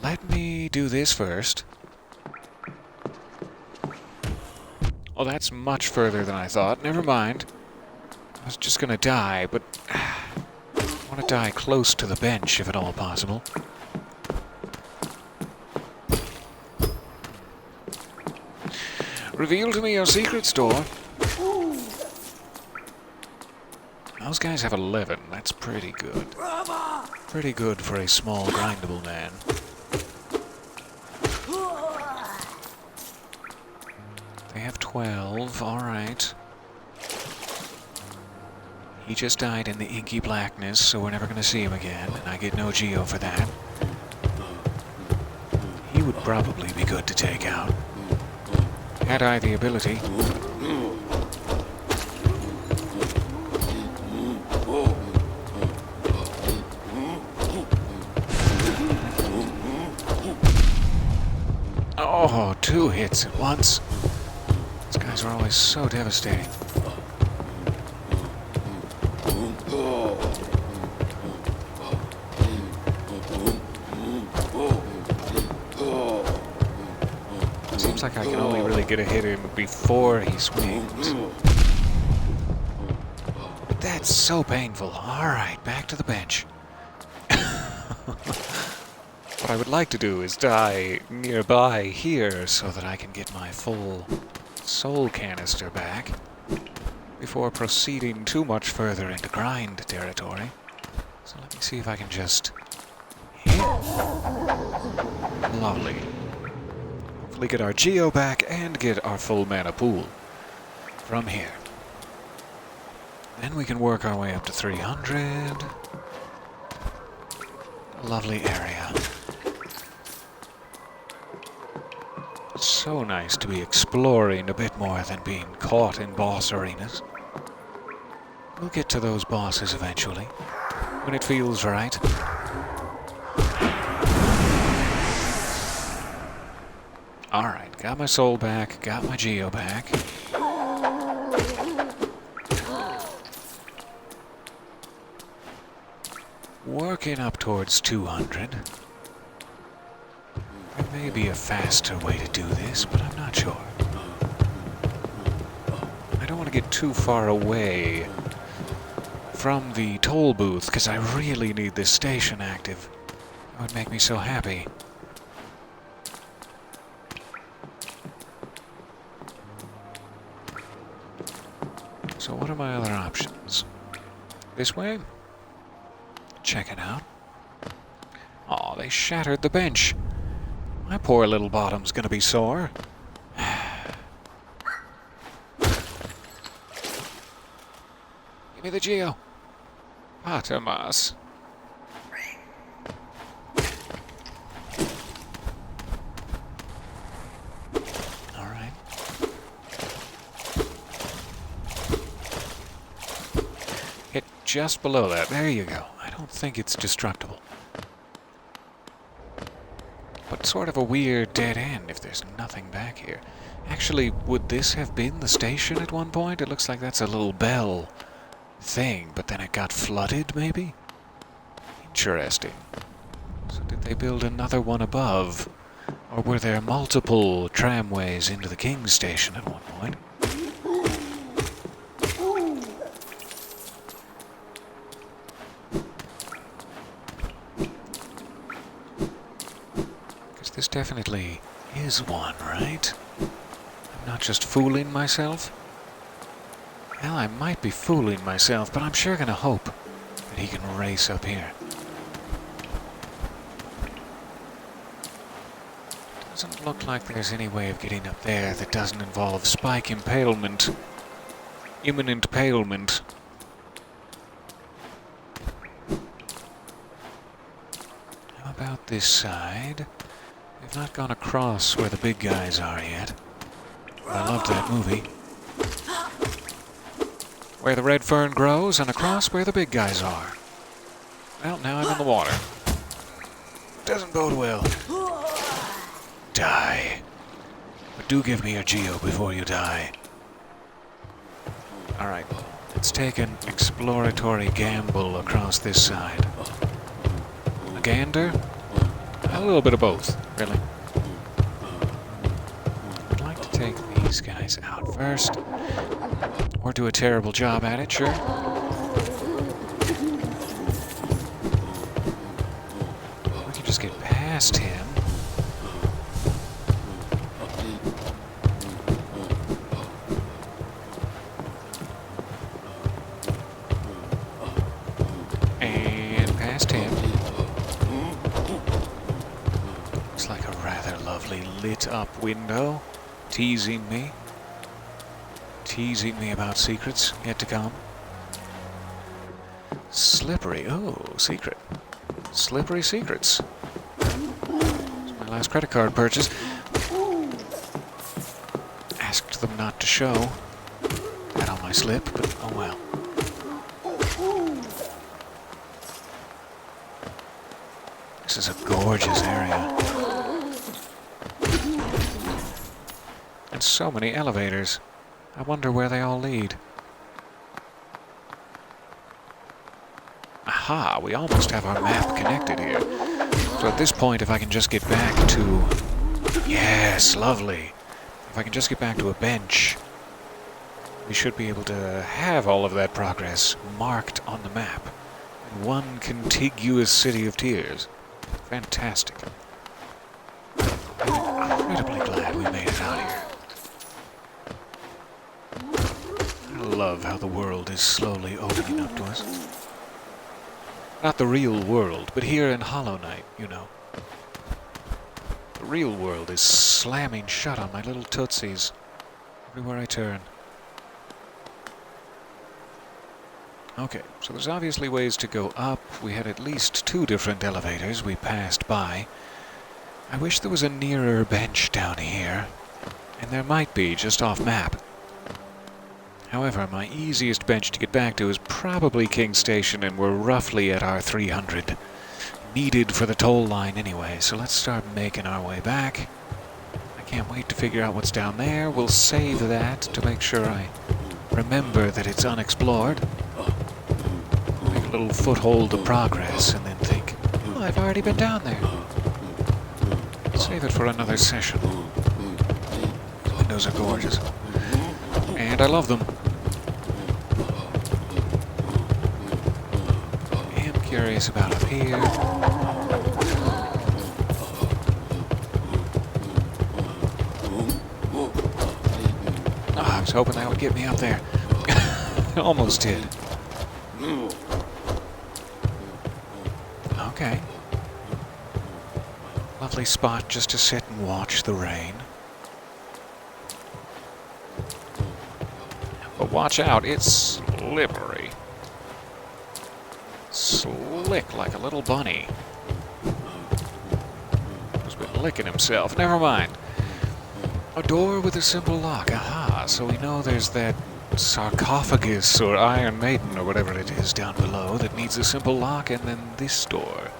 Let me do this first. Oh, that's much further than I thought. Never mind. I was just gonna die, but I want to die close to the bench if at all possible. Reveal to me your secret store. Those guys have 11. That's pretty good. Pretty good for a small grindable man. They have 12. Alright. He just died in the inky blackness, so we're never going to see him again, and I get no geo for that. He would probably be good to take out. Had I the ability. Oh, 2 hits at once. These guys are always so devastating. Seems like I can only really get a hit in before he swings. That's so painful. Alright, back to the bench. What I would like to do is die nearby here so that I can get my full soul canister back before proceeding too much further into grind territory. So let me see if I can just hit. Lovely. Hopefully get our geo back and get our full mana pool from here. Then we can work our way up to 300. A lovely area. So nice to be exploring a bit more than being caught in boss arenas. We'll get to those bosses eventually, when it feels right. Alright, got my soul back, got my geo back. Working up towards 200. There may be a faster way to do this, but I'm not sure. I don't want to get too far away from the toll booth, because I really need this station active. That would make me so happy. So what are my other options? This way? Check it out. Aw, they shattered the bench. My poor little bottom's gonna be sore. Give me the geo. Patamas. Alright. Hit just below that. There you go. I don't think it's destructible. But sort of a weird dead end if there's nothing back here. Actually, would this have been the station at one point? It looks like that's a little bell thing, but then it got flooded, maybe? Interesting. So did they build another one above? Or were there multiple tramways into the King's Station at one point? This definitely is one, right? I'm not just fooling myself. Well, I might be fooling myself, but I'm sure gonna hope that he can race up here. Doesn't look like there's any way of getting up there that doesn't involve spike impalement. Imminent palement. How about this side? We've not gone across where the big guys are yet. But I loved that movie. Where the red fern grows and across where the big guys are. Well, now I'm in the water. Doesn't bode well. Die. But do give me your geo before you die. Alright, let's take an exploratory gamble across this side. A gander? A little bit of both, really. I'd like to take these guys out first. Or do a terrible job at it, sure. We can just get past him. And past him. Looks like a rather lovely lit up window. Teasing me. Teasing me about secrets yet to come. Slippery. Oh, secret. Slippery secrets. It's my last credit card purchase. Asked them not to show. That on my slip, but oh well. This is a gorgeous area. And so many elevators. I wonder where they all lead. Aha, we almost have our map connected here. So at this point, if I can just get back to... Yes, lovely. If I can just get back to a bench, we should be able to have all of that progress marked on the map. In one contiguous city of tears. Fantastic. I'm incredibly glad we made it out here. I love how the world is slowly opening up to us. Not the real world, but here in Hollow Knight, you know. The real world is slamming shut on my little tootsies everywhere I turn. Okay, so there's obviously ways to go up. We had at least 2 different elevators we passed by. I wish there was a nearer bench down here, and there might be just off map. However, my easiest bench to get back to is probably King Station, and we're roughly at our 300 needed for the toll line anyway, so let's start making our way back. I can't wait to figure out what's down there. We'll save that to make sure I remember that it's unexplored. Make a little foothold of progress, and then think, oh, I've already been down there. Save it for another session. The windows are gorgeous. And I love them. Am curious about up here. Oh, I was hoping that would get me up there. Almost did. Okay. Lovely spot just to sit and watch the rain. But watch out, it's slippery. Slick like a little bunny. Who's been licking himself. Never mind. A door with a simple lock. Aha, so we know there's that sarcophagus or Iron Maiden or whatever it is down below that needs a simple lock, and then this door.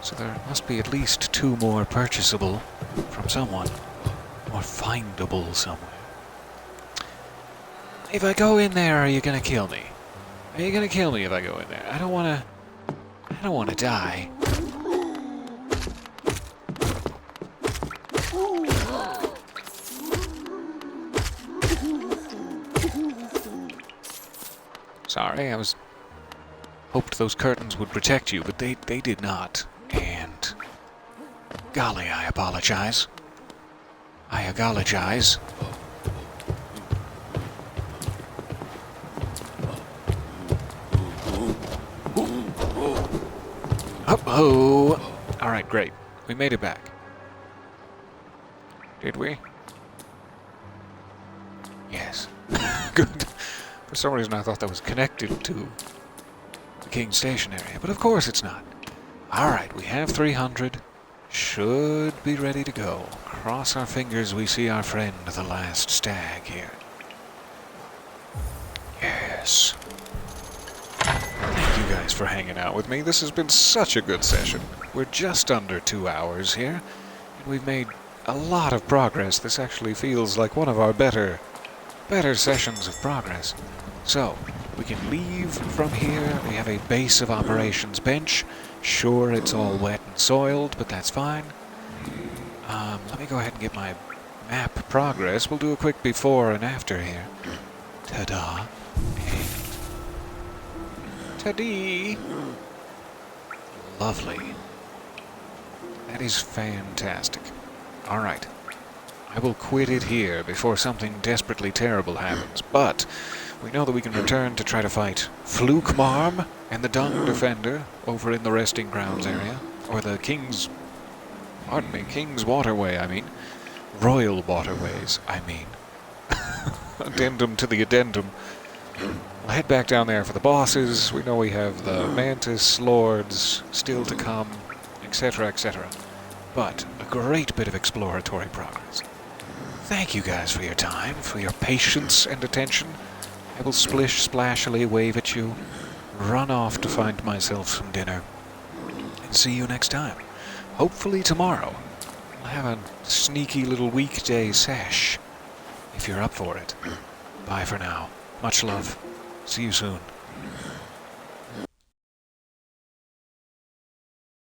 So there must be at least 2 more purchasable from someone. Or findable somewhere. If I go in there, are you gonna kill me? Are you gonna kill me if I go in there? I don't wanna die. Sorry, I hoped those curtains would protect you, but they did not. And golly, I apologize. I apologize. Hello. All right, great. We made it back. Did we? Yes. Good. For some reason I thought that was connected to the King's Station area, but of course it's not. Alright, we have 300. Should be ready to go. Cross our fingers we see our friend, the last stag here. Yes. Thank you guys for hanging out with me. This has been such a good session. We're just under 2 hours here, and we've made a lot of progress. This actually feels like one of our better sessions of progress. So, we can leave from here. We have a base of operations bench. Sure, it's all wet and soiled, but that's fine. Let me go ahead and get my map progress. We'll do a quick before and after here. Ta-da. And ta-dee. Lovely. That is fantastic. Alright. I will quit it here before something desperately terrible happens, but we know that we can return to try to fight Flukmarm and the Dung Defender over in the Resting Grounds area, or the King's Waterway, I mean. Royal Waterways, I mean. Addendum to the addendum. We'll head back down there for the bosses. We know we have the Mantis Lords still to come, etc., etc. But a great bit of exploratory progress. Thank you guys for your time, for your patience and attention. I will splish-splashily wave at you, run off to find myself some dinner, and see you next time. Hopefully tomorrow. We'll have a sneaky little weekday sesh, if you're up for it. Bye for now. Much love. See you soon.